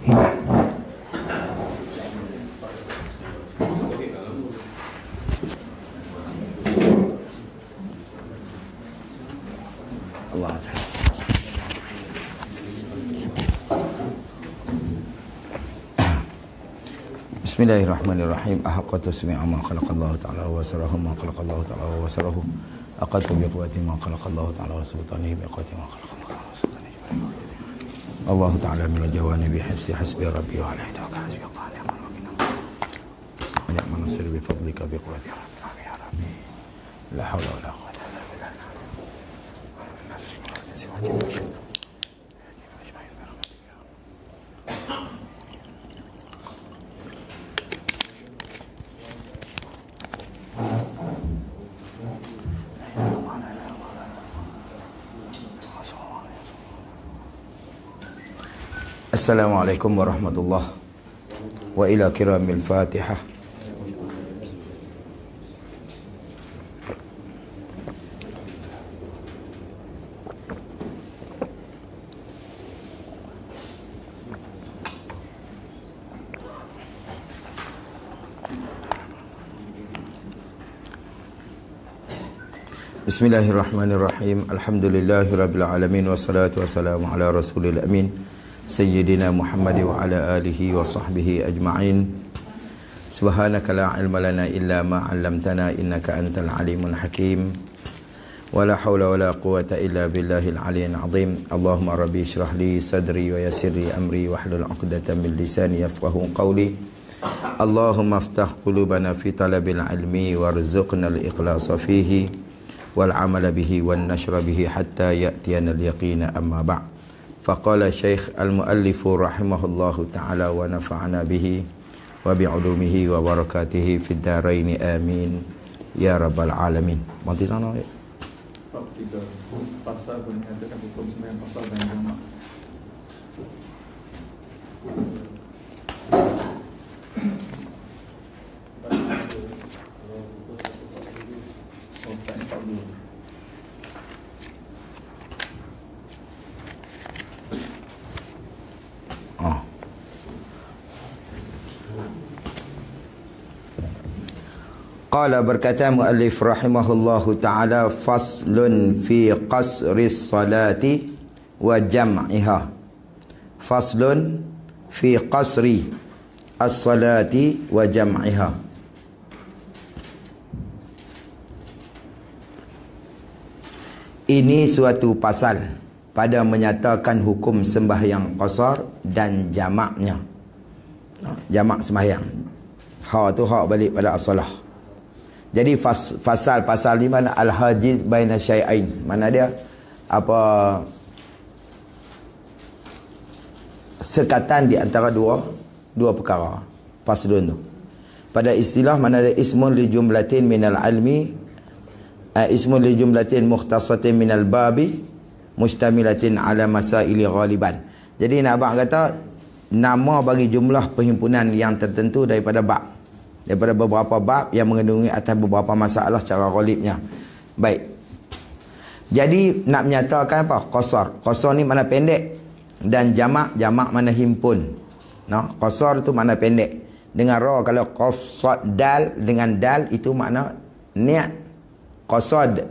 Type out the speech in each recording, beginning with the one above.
Allah. Bismillahirrahmanirrahim. Ahaqatu sami'a ma khalaqallahu ta'ala wa sarahu ma khalaqallahu ta'ala wa sarahu. Aqatu bi quwwati ma khalaqallahu ta'ala wa sultanihi bi quwwati ma khalaqallahu ta'ala wa sultanihi. Allah ta'ala min jawani bi hasbi rabbi wa alayhi tawakkal hasbi Allah ya man wakil. Banyak manasir bi fadlika bi quwwati rabbi ya rabbi. La hawla wa la quwwata illa billah. Nasri wa nasi wa jalla. Assalamualaikum warahmatullahi wa ila kiramil Fatihah. Bismillahirrahmanirrahim. Alhamdulillahirabbil alamin wassalatu wassalamu ala rasulil amin Sayyidina Muhammad wa ala alihi wa sahbihi ajma'in. Subhanaka la ilma lana illa ma 'allamtana innaka antal alimul hakim. Wa la hawla wa la quwwata illa billahil aliyyil azim. Allahumma rabbi shrah li sadri wa yassir li amri wahlul 'uqdatam min lisani yafqahu qawli. Allahumma iftah qulubana fi talabil ilmi warzuqna al-ikhlasa fihi wal 'amala bihi wan nashra bihi hatta ya'tiyana al-yaqina amma ba'd. Faqala Syekh Al-Muallifu rahimahullahu ta'ala wa nafa'ana bihi wa bi'ulumihi wa barakatihi fid daraini amin ya rabbal alamin. Mati tanah ya. Bab 3 pasal menyatakan hukum sembahyang pasal dan jamak. Qala berkata muallif rahimahullahu ta'ala faslun fi qasris salati wa jam'iha. Faslun fi qasri as-salati wa jam'iha. Ini suatu pasal pada menyatakan hukum sembahyang qasar dan jamaknya. Jamak sembahyang. Ha tu hak balik pada as-salah. Jadi pasal di mana al-hajiz baina syai'ain. Mana dia? Apa sekatan di antara dua perkara. Faslun tu. Pada istilah mana ada ismun li jumlatin minal ilmi, ismun li jumlatin mukhtasatin minal babi mustamilatin ala masaili ghaliban. Jadi nak abang kata nama bagi jumlah perhimpunan yang tertentu daripada bab. Daripada beberapa bab yang mengandungi atas beberapa masalah cara ghalibnya. Baik. Jadi nak menyatakan apa? Qasar. Qasar ni mana pendek. Dan jamak mana himpun. No? Qasar tu mana pendek. Dengan ra, kalau qasad dal dengan dal itu makna niat. Qasad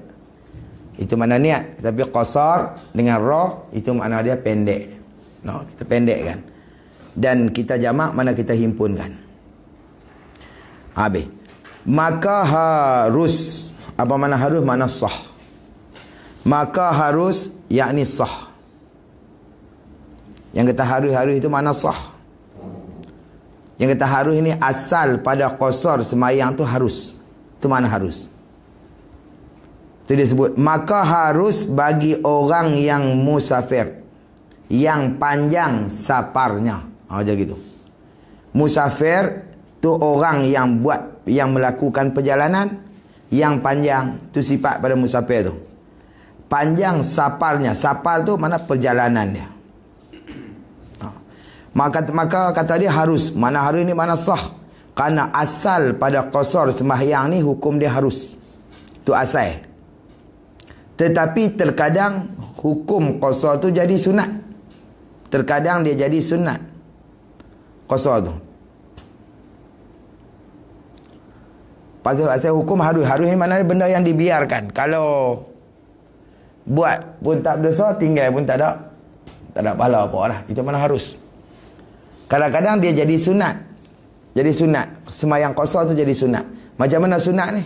itu makna niat. Tapi qasar dengan ra itu makna dia pendek. No, kita pendek kan. Dan kita jamak mana kita himpunkan. Habis. Maka harus, apa mana harus, mana sah. Maka harus yakni sah. Yang kata harus itu mana sah. Yang kata harus ini asal pada qasar semayang tu harus. Itu mana harus. Itu dia sebut maka harus bagi orang yang musafir, yang panjang saparnya. Macam gitu. Musafir tu orang yang melakukan perjalanan yang panjang. Tu sifat pada musafir tu. Panjang saparnya. Sapar tu mana perjalanan dia. Maka kata dia harus. Mana harus ni mana sah. Karena asal pada qasar sembahyang ni hukum dia harus. Tu asal. Tetapi terkadang hukum qasar tu jadi sunat. Terkadang dia jadi sunat. qasar tu. Pasal hukum harus ni maknanya benda yang dibiarkan. Kalau buat pun tak berdosa, tinggal pun tak ada pahala apa lah. Itu mana harus. Kadang-kadang dia jadi sunat. Jadi sunat. Sembahyang qasar tu jadi sunat. Macam mana sunat ni?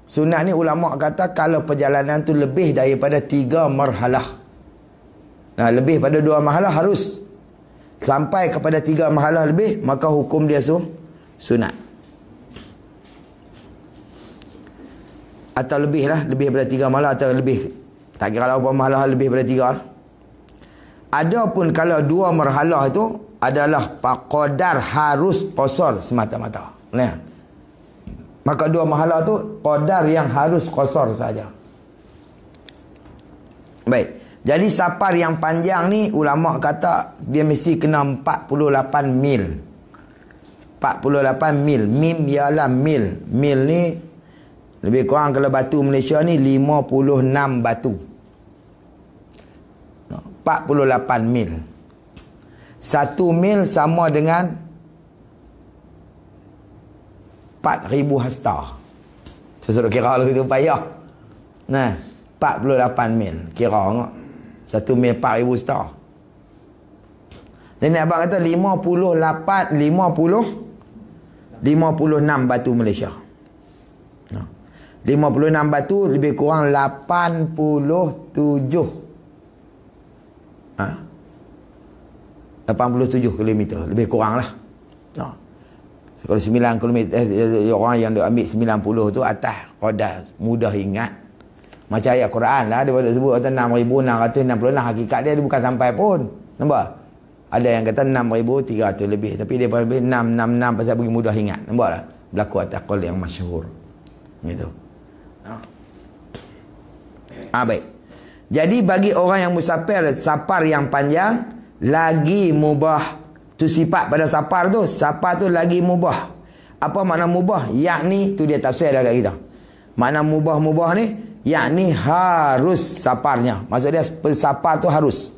Sunat ni ulama kata kalau perjalanan tu lebih daripada 3 marhalah. Nah, lebih pada 2 marhalah harus. Sampai kepada 3 marhalah lebih, maka hukum dia sunat. Atau lebih lah, lebih daripada 3 marhalah atau lebih. Tak kira lah apa marhalah lebih daripada 3 lah. Adapun kalau 2 marhalah itu adalah qadar harus qasar semata-mata. Nah, maka 2 marhalah tu qadar yang harus qasar saja. Baik. Jadi safar yang panjang ni ulama kata dia mesti kena 48 mil. 48 mil. Mim ialah mil. Mil ni lebih kurang kalau batu Malaysia ni 56 batu. 48 mil. 1 mil sama dengan 4,000 hasta. Sesuatu kira lah itu payah. Nah, 48 mil. Kira enggak. 1 mil 4,000 hasta. Dan abang kata 56 batu Malaysia. 56 batu lebih kurang 87. 87 km lebih kurang lah. Kalau 9 km orang yang dia ambil 90 tu atas qadar mudah ingat. Macam ayat Quran lah dia sebut kata 6,666, hakikat dia bukan sampai pun. Nampak? Ada yang kata 6,300 lebih, tapi dia lebih 666 pasal bagi mudah ingat. Nampak lah? Berlaku atas qaul yang masyhur. Gitu. Baik. Jadi bagi orang yang musafir, safar yang panjang lagi mubah. Tu sifat pada safar tu lagi mubah. Apa makna mubah? Yakni tu dia tafsir dah kat kita. Makna mubah ni yakni harus safarnya. Maksud dia safar tu harus.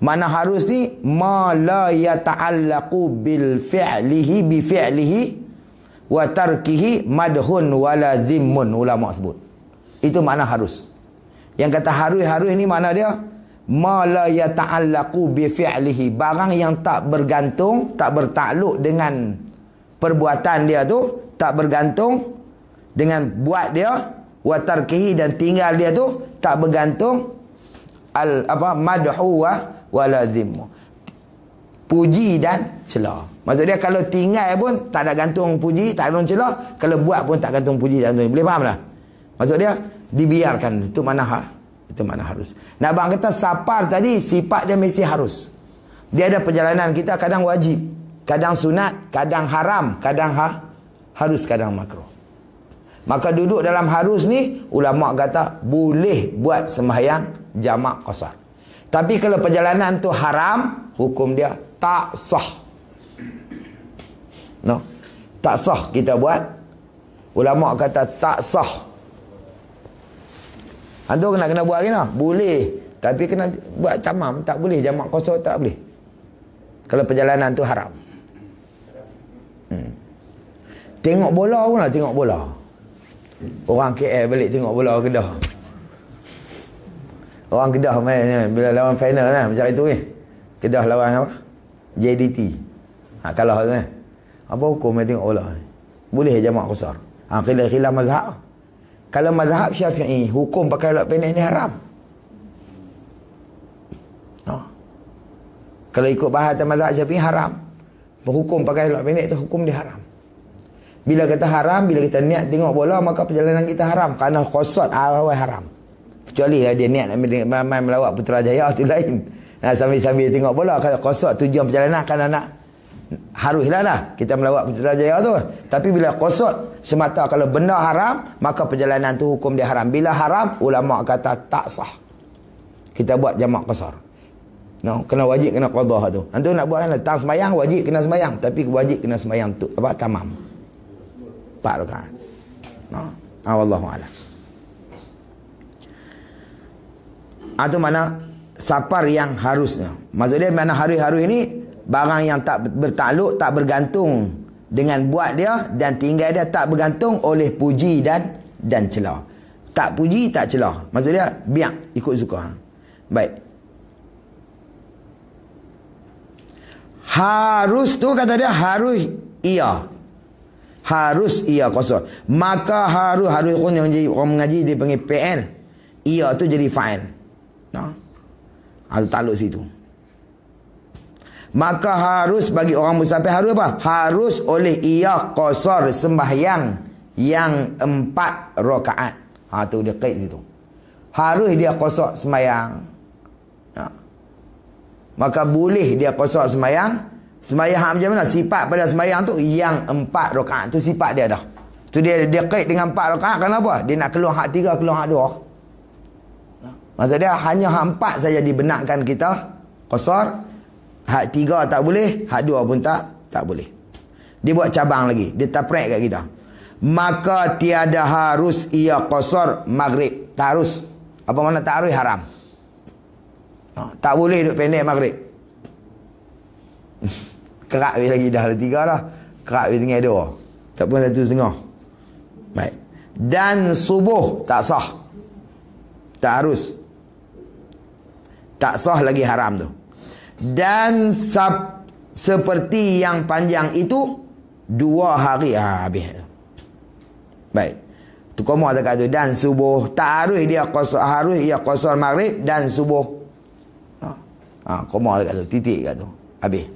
Makna harus ni ma la yata'allaqu bil fi'lihi bi fi'lihi wa tarkihi madhun wala dhimmun, ulama sebut. Itu makna harus. Yang kata harus ni makna dia ma la yata'allaqu bi fi'lihi, barang yang tak bergantung, tak bertakluk dengan perbuatan dia tu, tak bergantung dengan buat dia, wa tarkihi dan tinggal dia tu tak bergantung madhu wala dhimmu, puji dan celah. Maksud dia kalau tinggal pun tak ada gantung puji, tak gantung celah, kalau buat pun tak gantung puji, tak gantung. Boleh faham tak? Maksud dia dibiarkan. Itu mana itu mana harus. Nah, abang kata safar tadi sifat dia mesti harus. Dia ada perjalanan kita kadang wajib, kadang sunat, kadang haram, kadang harus, kadang makruh. Maka duduk dalam harus ni ulama kata boleh buat sembahyang jamak qasar. Tapi kalau perjalanan tu haram, hukum dia tak sah. No. Tak sah kita buat. Ulama kata tak sah. Antum kena buat kena? Boleh. Tapi kena buat tamam. Tak boleh. Jamak qasar tak boleh. Kalau perjalanan tu haram. Tengok bola pun lah. Tengok bola. Orang KL balik tengok bola Kedah. Orang Kedah main bila lawan final lah. Macam itu ni. Kedah lawan apa? JDT. Kalah tu kan. Apa hukum main tengok bola? Boleh jamak qasar. Khilaf mazhab. Kalau mazhab Syafi'i, hukum pakai elok pendek ni haram. Kalau ikut bahasan mazhab Syafi'i haram. Hukum pakai elok pendek tu hukum dia haram. Bila kata haram, bila kita niat tengok bola, maka perjalanan kita haram. Kerana qasad awal haram. Kecuali lah dia niat main melawat Putrajaya, tu lain. Sambil-sambil tengok bola. Kalau qasad tujuan perjalanan kerana nak haruslah lah kita melawat Putrajaya tu. Tapi bila qasad semata kalau benda haram, maka perjalanan tu hukum dia haram. Bila haram, ulama kata tak sah kita buat jamak qasar. No, kena wajib kena qadha tu. Antum nak buat kan tang sembahyang wajib kena sembahyang, tapi wajib kena sembahyang tu apa tamam 4 rakaat. No, wallahu a'lam. Itu mana safar yang harusnya. Maksud dia mana hari-hari ini barang yang tak bertakluk, tak bergantung dengan buat dia, dan tinggal dia tak bergantung oleh puji dan celah. Tak puji, tak celah. Maksud dia, biar ikut suka. Baik. Harus tu kata dia, harus ia. Harus ia qasar. Maka harus orang mengaji dia panggil PL. Ia tu jadi fa'il. Nah. Ada takluk situ. Maka harus bagi orang musafir harus apa? Harus oleh ia qasar sembahyang yang 4 rakaat. Ha tu dia kait situ. Harus dia qasar sembahyang. Ha. Maka boleh dia qasar sembahyang. Sembahyang macam mana? Sifat pada sembahyang tu yang 4 rakaat tu sifat dia dah. Tu dia kait dengan 4 rakaat. Kenapa? Dia nak keluar hak 3, keluar hak 2. Maksud dia hanya hak 4 saja dibenarkan kita qasar. Hak 3 tak boleh, hak 2 pun tak boleh. Dia buat cabang lagi, dia taprek kat kita. Maka tiada harus ia qasar maghrib. Tak harus. Apa makna tak harus? Haram. Tak boleh duduk pendek maghrib. Kerak lagi dah ada 3 dah. Kerak tinggal 2. Tak pun 1,5. Baik. Dan subuh tak sah. Tak harus. Tak sah lagi haram tu. Dan seperti yang panjang itu 2 hari. Habis. Baik. Tu koma dekat tu. Dan subuh tak harus dia qasar, harus ia qasar maghrib dan subuh. Koma dekat tu. Titik kat tu. Habis.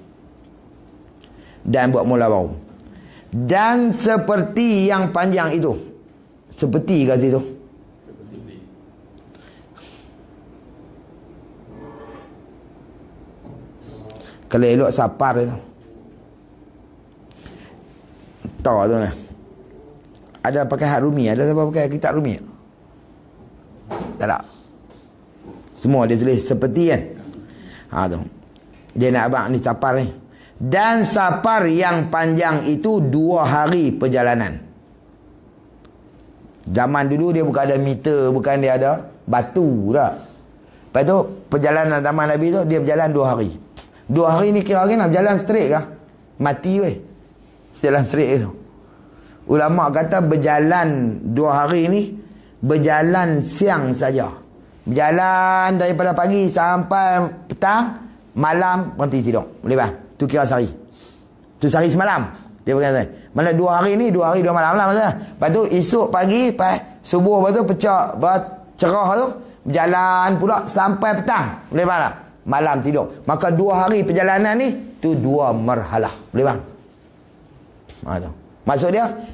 Dan buat mula baru. Dan seperti yang panjang itu. Seperti kat situ. Kalau elok sapar tu. Tahu tu lah. Ada pakai hak Rumi? Ada siapa pakai kitab Rumi? Tak ada. Semua dia tulis seperti kan. Tu. Dia nak abang ni sapar ni. Dan sapar yang panjang itu 2 hari perjalanan. Zaman dulu dia bukan ada meter, bukan dia ada batu dah. Lepas tu perjalanan zaman Nabi tu dia berjalan 2 hari. 2 hari ni kira-kira nak berjalan straight kah? Mati weh. Jalan straight tu. Ulama kata berjalan 2 hari ni berjalan siang saja. Berjalan daripada pagi sampai petang, malam berhenti tidur. Boleh bang? Tu kira sehari. Tu sehari semalam. Dia berkata, mana 2 hari ni 2 hari 2 malam lah maksudnya. Lepas tu esok pagi, subuh lepas tu pecah cerah tu, berjalan pula sampai petang. Boleh bang tak? Malam tidur. Maka 2 hari perjalanan ni tu 2 marhalah. Boleh bang? Tu. Maksud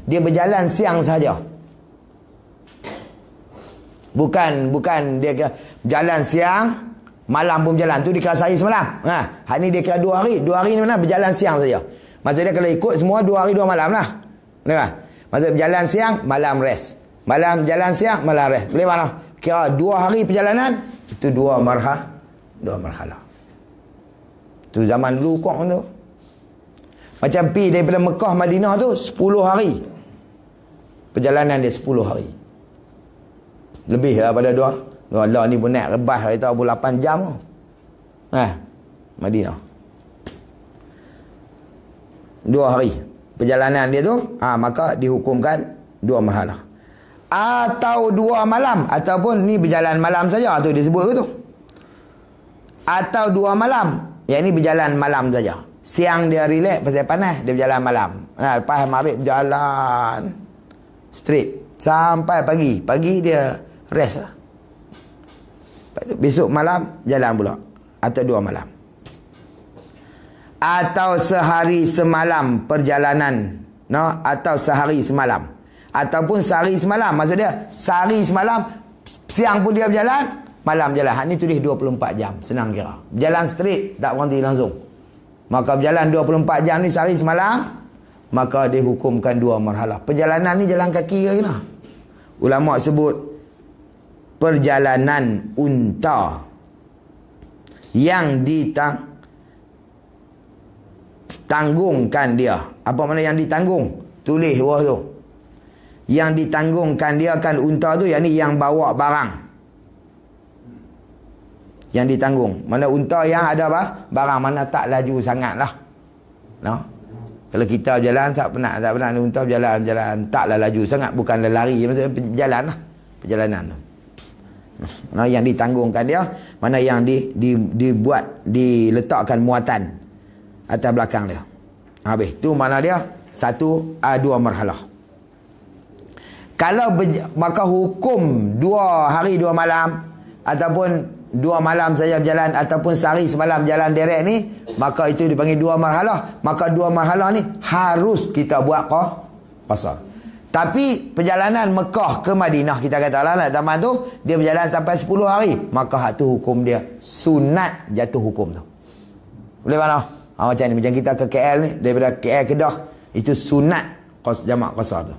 dia berjalan siang saja. Bukan dia berjalan siang, malam pun berjalan. Tu dikira sehari semalam. Hak ni dia kira 2 hari. 2 hari ni mana berjalan siang saja. Maksud dia kalau ikut semua 2 hari 2 malam lah. Boleh bang? Maksud berjalan siang, malam rest. Malam jalan siang, malam rest. Boleh bang? Kira 2 hari perjalanan itu 2 marhalah. 2 marhalah. Tu zaman dulu hukum tu. Macam pi daripada Mekah Madinah tu 10 hari. Perjalanan dia 10 hari. Lebih daripada 2. Allah ni pun naik rebah kita 8 jam tu. Madinah. 2 hari. Perjalanan dia tu, maka dihukumkan 2 marhalah. Atau 2 malam. Ataupun ni berjalan malam saja. Tu disebut ke tu. Atau 2 malam. Yang ni berjalan malam saja. Siang dia relax pasal panas. Dia berjalan malam. Lepas maghrib berjalan straight. Sampai pagi. Pagi dia rest lah. Besok malam jalan pula. Atau 2 malam. Atau sehari semalam perjalanan. Atau sehari semalam. Ataupun sehari semalam. Maksud dia sehari semalam. Siang pun dia berjalan, malam jalan. Hak ni tulis 24 jam. Senang kira. Berjalan straight, tak berhenti langsung. Maka berjalan 24 jam ni sehari semalam, maka dihukumkan 2 marhalah. Perjalanan ni jalan kaki ke kena? Ulama sebut perjalanan unta yang ditanggungkan dia. Apa makna yang ditanggung? Tulis bawah tu. Yang ditanggungkan dia kan unta tu, yang ni yang bawa barang. Yang ditanggung. Mana unta yang ada apa? Barang mana tak laju sangat lah. No? Kalau kita berjalan tak pernah unta berjalan taklah laju sangat, bukanlah lari, maksudnya berjalan lah, perjalanan tu. Mana yang ditanggungkan dia, mana yang dibuat, diletakkan muatan atas belakang dia. Habis tu mana dia? Dua marhalah. Kalau maka hukum 2 hari 2 malam ataupun 2 malam saja berjalan ataupun sehari semalam jalan direct ni, maka itu dipanggil 2 marhalah. Maka 2 marhalah ni harus kita buat qasar. Tapi perjalanan Mekah ke Madinah, kita katalah nak zaman tu dia berjalan sampai 10 hari, maka hak tu hukum dia sunat jatuh hukum tu. Boleh mana? Macam ni, macam kita ke KL ni, daripada KL Kedah, itu sunat jamak qasar tu.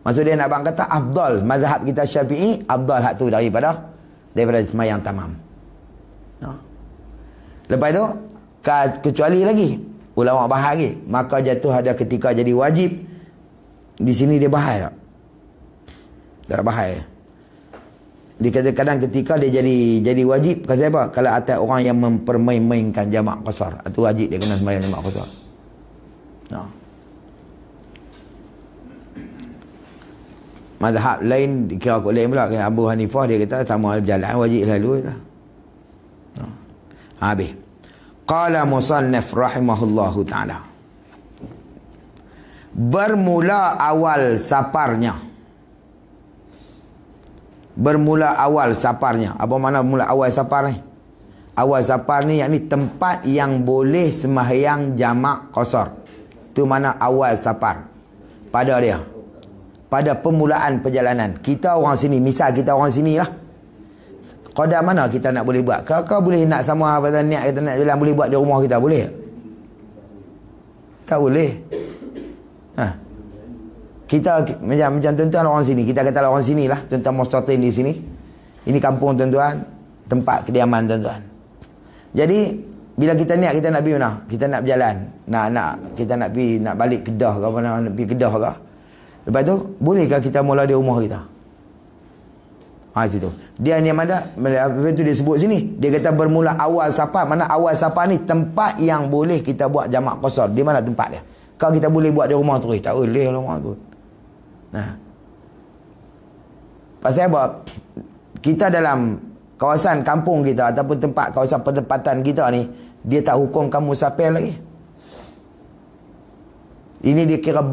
Maksud dia nak bang kata afdal, mazhab kita Syafi'i afdal hak tu daripada semayang tamam. Lepas tu kecuali lagi ulama bahas lagi, maka jatuh ada ketika jadi wajib. Di sini dia bahas tak bahas. Dia kadang-kadang ketika dia jadi wajib, kata apa? Kalau atas orang yang mempermain-mainkan jamak qasar, itu wajib dia kena sembahyang jamak qasar. Mazhab lain dikira kot lain pula. Abu Hanifah dia kata sama berjalan wajib lalu. Habis. Qala musannif rahimahullahu ta'ala. Bermula awal saparnya. Apa mana mula awal sapar ni? Awal sapar ni yakni tempat yang boleh sembahyang jamak qasar. Tu mana awal sapar. Pada dia. Pada permulaan perjalanan. Kita orang sini, misal kita orang sini lah. Qadar mana kita nak boleh buat? Kau boleh nak sama apa niat kita nak jalan, boleh buat di rumah kita, boleh? Tak boleh. Kita macam tuan-tuan orang sini, kita kata orang sini lah, tuan-tuan Mustatin di sini. Ini kampung tuan-tuan, tempat kediaman tuan-tuan. Jadi bila kita niat kita nak pergi mana? Kita nak berjalan, kita nak pergi, nak balik Kedah ke apa, nak pergi Kedah ke? Lepas tu, bolehkah kita mula di rumah kita? Situ. Dia ni mana? Lepas tu dia sebut sini. Dia kata bermula awal safar. Mana awal safar ni tempat yang boleh kita buat jamak qasar. Di mana tempat dia? Kalau kita boleh buat di rumah tu, tak boleh rumah tu. Pasal apa? Kita dalam kawasan kampung kita ataupun tempat kawasan penempatan kita ni, dia tak hukum kamu musafir lagi. Ini dia kira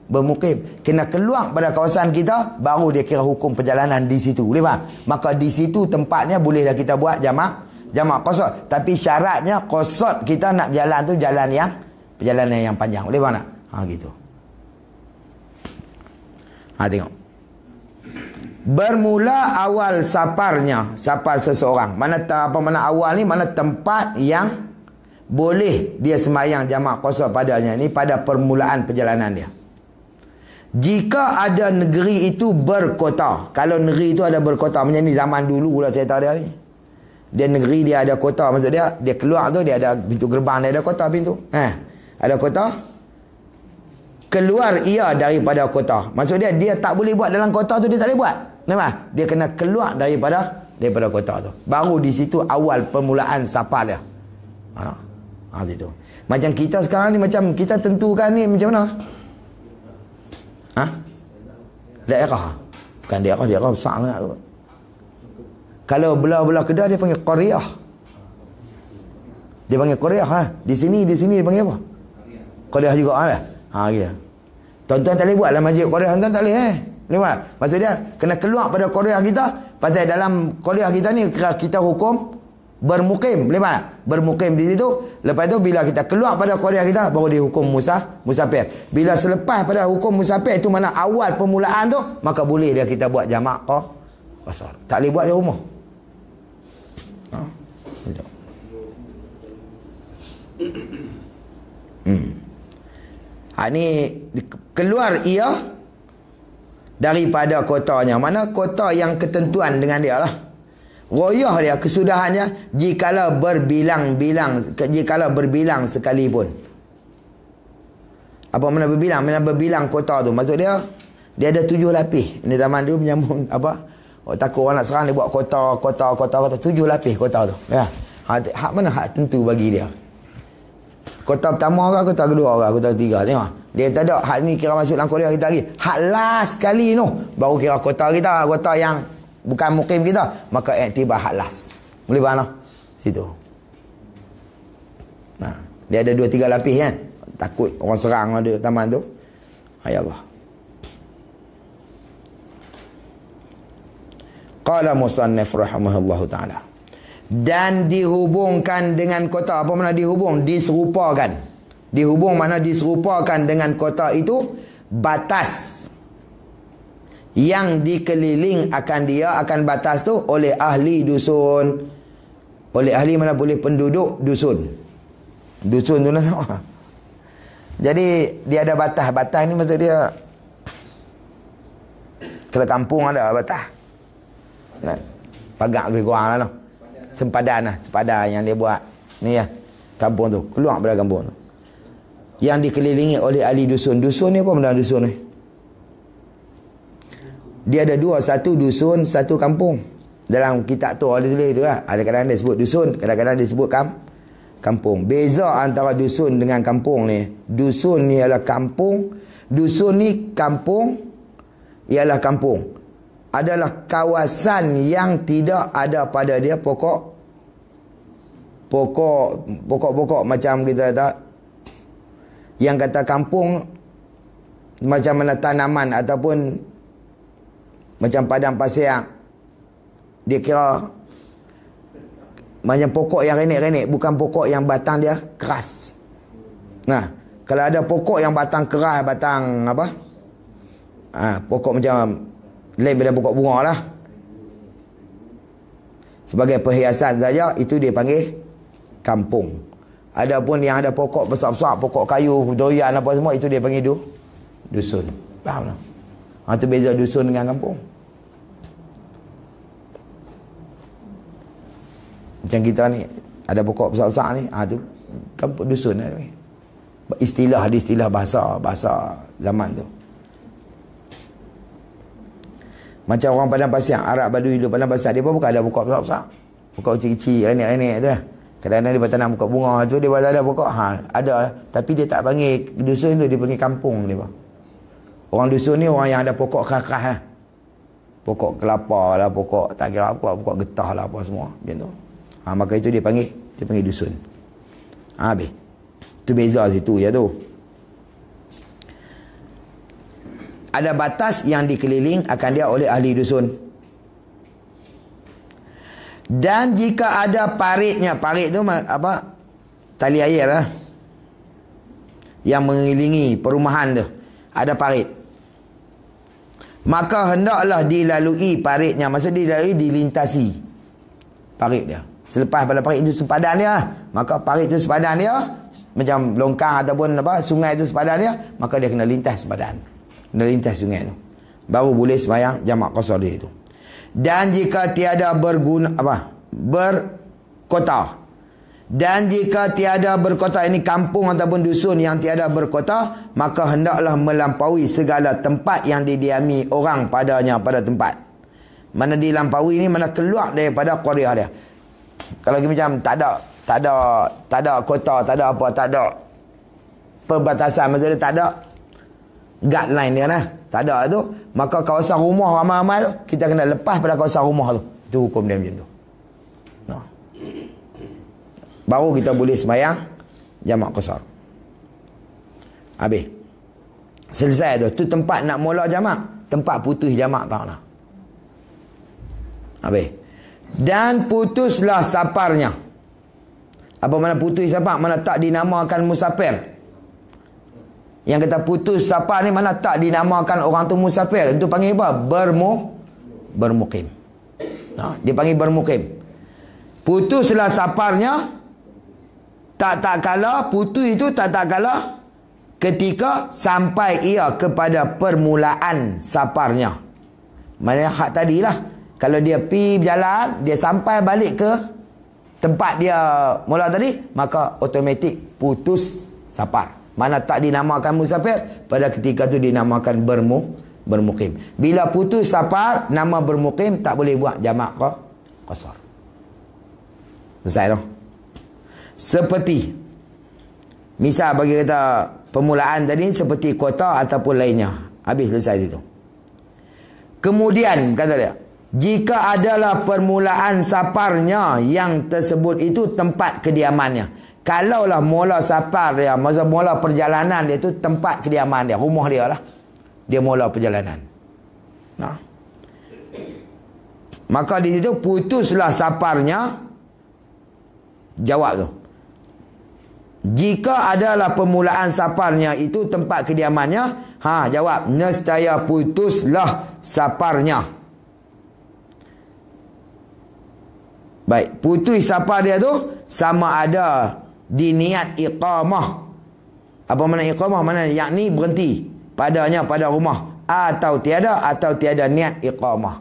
bermukim. Kena keluar pada kawasan kita, baru dia kira hukum perjalanan di situ. Boleh faham? Maka di situ tempatnya bolehlah kita buat jamak qasar. Tapi syaratnya qasar kita nak berjalan tu perjalanan yang panjang. Boleh faham tak? Gitu. Tengok. Bermula awal saparnya, sapar seseorang. Mana awal ni, mana tempat yang boleh dia sembahyang jamak qasar padanya. Ni pada permulaan perjalanan dia. Jika ada negeri itu berkota. Kalau negeri itu ada berkota, macam ni zaman dulu lah cerita dia ni. Dia negeri dia ada kota, maksud dia keluar tu dia ada pintu gerbang, dia ada kota pintu. Ada kota. Keluar ia daripada kota. Maksud dia tak boleh buat dalam kota tu, dia tak boleh buat. Nampak? Dia kena keluar daripada kota tu. Baru di situ awal permulaan safar dia. Situ. Macam kita sekarang ni, macam kita tentukan ni macam mana? Daerah. Bukan daerah besar sangat tu. Kalau belah-belah Kedah dia panggil qaryah. Dia panggil qaryah. Di sini dia panggil apa? Qaryah juga lah. Ya. Tuan-tuan tak boleh buat dalam masjid qaryah, tuan tak boleh boleh buat. Maksud dia kena keluar pada qaryah kita. Pasal dalam qaryah kita ni kita hukum bermukim. Boleh tak? Bermukim di situ. Lepas tu bila kita keluar pada qaryah kita, baru dihukum musafir. Bila selepas pada hukum musafir itu mana awal permulaan tu, maka boleh dia kita buat jamak qasar. Tak boleh buat di rumah. Ni keluar ia daripada kotanya. Mana kota yang ketentuan dengan dia lah. Royah dia, kesudahannya jikalau berbilang sekalipun. Apa mana berbilang? Mana berbilang kota tu? Maksud dia ada 7 lapis. Ini zaman dulu menyambung apa? Oh, takut orang nak serang, dia buat kota 7 lapis kota tu. Ya. Hak mana hak tentu bagi dia? Kota pertama ke kota kedua ke kota ketiga, tengok. Dia tak ada hak ni kira masuk dalam Korea kita lagi. Hak last sekali tu baru kira kota kita, kota yang bukan mukim kita, maka iktibar hak last. Boleh faham tak? Situ. Nah, dia ada 2-3 lapis kan. Takut orang serang ada taman tu. Ya Allah. Qala musannif rahimahullahu taala. Dan dihubungkan dengan kota. Apa makna dihubung? Diserupakan. Dihubung makna diserupakan dengan kota itu batas yang dikeliling akan dia, akan batas tu oleh ahli dusun. Oleh ahli mana boleh penduduk dusun. Dusun tu nak tahu. Jadi dia ada batas. Batas ni maksud dia, kalau kampung ada batas. Nah, pagar lebih kurang lah. Sempadan yang dia buat ni ya, kampung tu keluar pada kampung tu yang dikelilingi oleh ahli dusun. Dusun ni apa benda dusun ni? Dia ada dua, satu dusun, satu kampung. Dalam kitab tu ada tulis tu lah. Ada kadang-kadang dia sebut dusun, kadang-kadang dia sebut kampung. Beza antara dusun dengan kampung ni. Dusun ni ialah kampung, dusun ni kampung ialah kampung. Adalah kawasan yang tidak ada pada dia pokok macam kita kata, yang kata kampung macam mana tanaman ataupun macam padang pasir, dia kira macam pokok yang renek-renek, bukan pokok yang batang dia keras. Nah, kalau ada pokok yang batang keras, batang apa, pokok macam lain daripada pokok bunga lah, sebagai perhiasan saja, itu dia panggil kampung. Adapun yang ada pokok besar-besar, pokok kayu, durian apa semua, itu dia panggil dusun. Faham tak? Itu beza dusun dengan kampung. Macam kita ni ada pokok besar-besar ni, tu kampung, dusun lah. Istilah bahasa zaman tu. Macam orang Padang Pasir, Arab Badui dulu Padang Pasir, dia pun bukan ada pokok besar-besar. Pokok kecil-kecil, renek-renek tu lah. Kadang-kadang dia tanam pokok bunga tu, dia buat ada pokok. Ada. Tapi dia tak panggil dusun tu, dia panggil kampung dia. Orang dusun ni orang yang ada pokok keras-keras lah. Pokok kelapa lah, pokok tak kira apa, pokok getah lah apa semua. Macam tu. Maka itu dia panggil dusun. Habis. Itu beza situ je tu. Ada batas yang dikeliling akan dia oleh ahli dusun. Dan jika ada paritnya, parit tu apa? Tali air lah, yang mengelilingi perumahan tu, ada parit, maka hendaklah dilalui paritnya. Maksud dilalui, dilintasi parit dia. Selepas pada parit itu sepadan dia, maka parit itu sepadan dia, macam longkang ataupun apa, sungai itu sepadan dia, maka dia kena lintas sepadan, kena lintas sungai tu, baru boleh sembahyang jamak qasar dia itu. Dan jika tiada berkota, dan jika tiada berkota, ini kampung ataupun dusun yang tiada berkota, maka hendaklah melampaui segala tempat yang didiami orang padanya, pada tempat mana dilampaui ini, mana keluar daripada qaryah dia. Kalau macam tak ada kota, tak ada apa, tak ada perbatasan, maksudnya tak ada guideline dia lah, tak ada tu, maka kawasan rumah ramai-ramai tu, kita kena lepas pada kawasan rumah tu. Itu hukum dia macam tu. Baru kita boleh sembahyang jamak qasar. Habis. Selesai tu. Tu tempat nak mula jamak, tempat putus jamak tak nak. Habis. Dan putuslah saparnya. Apa mana putus safar? Mana tak dinamakan musafir. Yang kata putus safar ni mana tak dinamakan orang tu musafir. Itu panggil apa? Bermukim. Dia panggil bermukim. Putuslah safarnya. Tak kala putus itu tak kala ketika sampai ia kepada permulaan safarnya. Maksudnya hak tadilah, kalau dia pi berjalan, dia sampai balik ke tempat dia mula tadi, maka automatik putus safar. Mana tak dinamakan musafir, pada ketika tu dinamakan bermukim. Bila putus safar, nama bermukim tak boleh buat jamak qasar. Selesai dah. Seperti misal bagi kata permulaan tadi seperti kota ataupun lainnya. Habis selesai situ. Kemudian kata dia, jika adalah permulaan safarnya yang tersebut itu tempat kediamannya. Kalaulah mula safar dia, mula perjalanan dia itu tempat kediaman dia, rumah dia lah. Dia mula perjalanan. Nah. Maka di situ putuslah safarnya. Jawab tu. Jika adalah permulaan safarnya itu tempat kediamannya, jawab, nescaya putuslah safarnya. Baik, putus safar dia tu sama ada di niat iqamah. Apa makna iqamah? Mana yakni berhenti padanya pada rumah, atau tiada niat iqamah.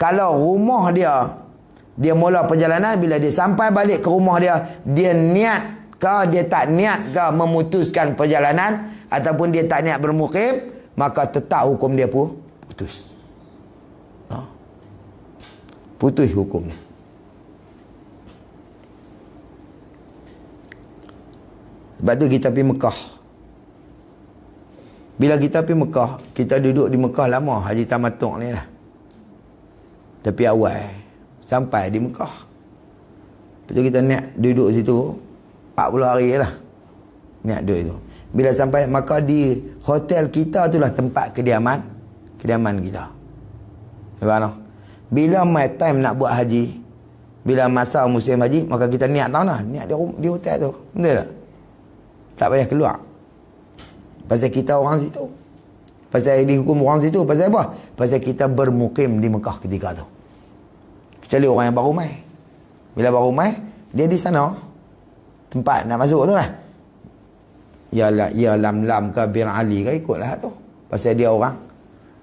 Kalau rumah dia mula perjalanan, bila dia sampai balik ke rumah dia niat ke dia tak niat ke memutuskan perjalanan ataupun dia tak niat bermukim, maka tetap hukum dia pun putus. Putus hukumnya. Sebab tu kita pergi Mekah. Bila kita pergi Mekah, kita duduk di Mekah lama, Haji Tamatuk ni lah. Tapi awal sampai di Mekah. Lepas tu kita niat duduk situ 40 hari lah. Niat duduk itu. Bila sampai, maka di hotel kita itulah tempat kediaman kita. Faham tak? Bila my time nak buat haji, bila masa musim haji, maka kita niat tahu lah. Niat di hotel tu. Betul tak? Tak payah keluar. Pasal kita orang situ. Pasal dihukum orang situ. Pasal apa? Pasal kita bermukim di Mekah ketika tu. Kecuali orang yang baru mai. Bila baru mai, dia di sana. Tempat nak masuk tu lah. Ya lam ke Bir Ali ke, ikutlah tu. Pasal dia orang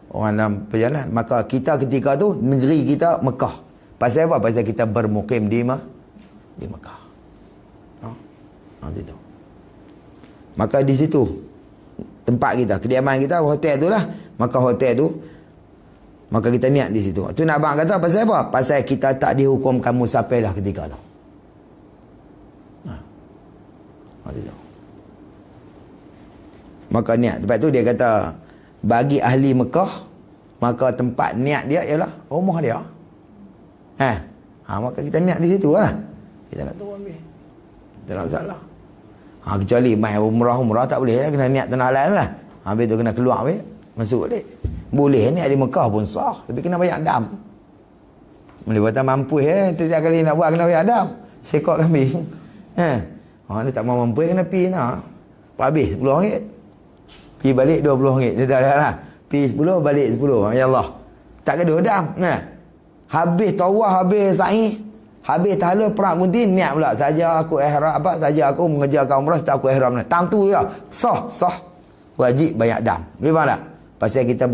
dalam perjalanan. Maka kita ketika tu, negeri kita Mekah. Pasal apa? Pasal kita bermukim di Mekah. Itu. Maka di situ tempat kita, kediaman kita, hotel tu lah. Maka hotel tu, maka kita niat di situ. Tu nak abang kata pasal apa? Pasal kita tak dihukumkan musafir dah ketika tu. Itu. Maka niat. Tempat tu dia kata, bagi ahli Mekah, maka tempat niat dia ialah rumah dia. Maka kita niat di situ lah. Kita nak turun ambil. Tak nak masalah. Kecuali mai umrah tak boleh lah. Kena niat tanah halal lah. Habis tu kena keluar ambil. Masuk balik. Boleh niat di Mekah pun sah. Tapi kena bayar dam. Boleh buatan mampu setiap kali nak buat kena bayar dam. Sekok kambing. Dia tak mau mampu kena pergi nak. Habis RM10. Pergi balik RM20. Dia tak ada lah. Pergi 10 balik 10. Ya Allah. Tak gaduh dam. Habis tawah, habis sa'i, habis tahlul perak gunting, niat pula saja aku ihram saja aku mengerjakan umrah, tak aku ihram. Tang tu ya. Sah. Wajib bayar dam. Boleh faham tak? Pasal kita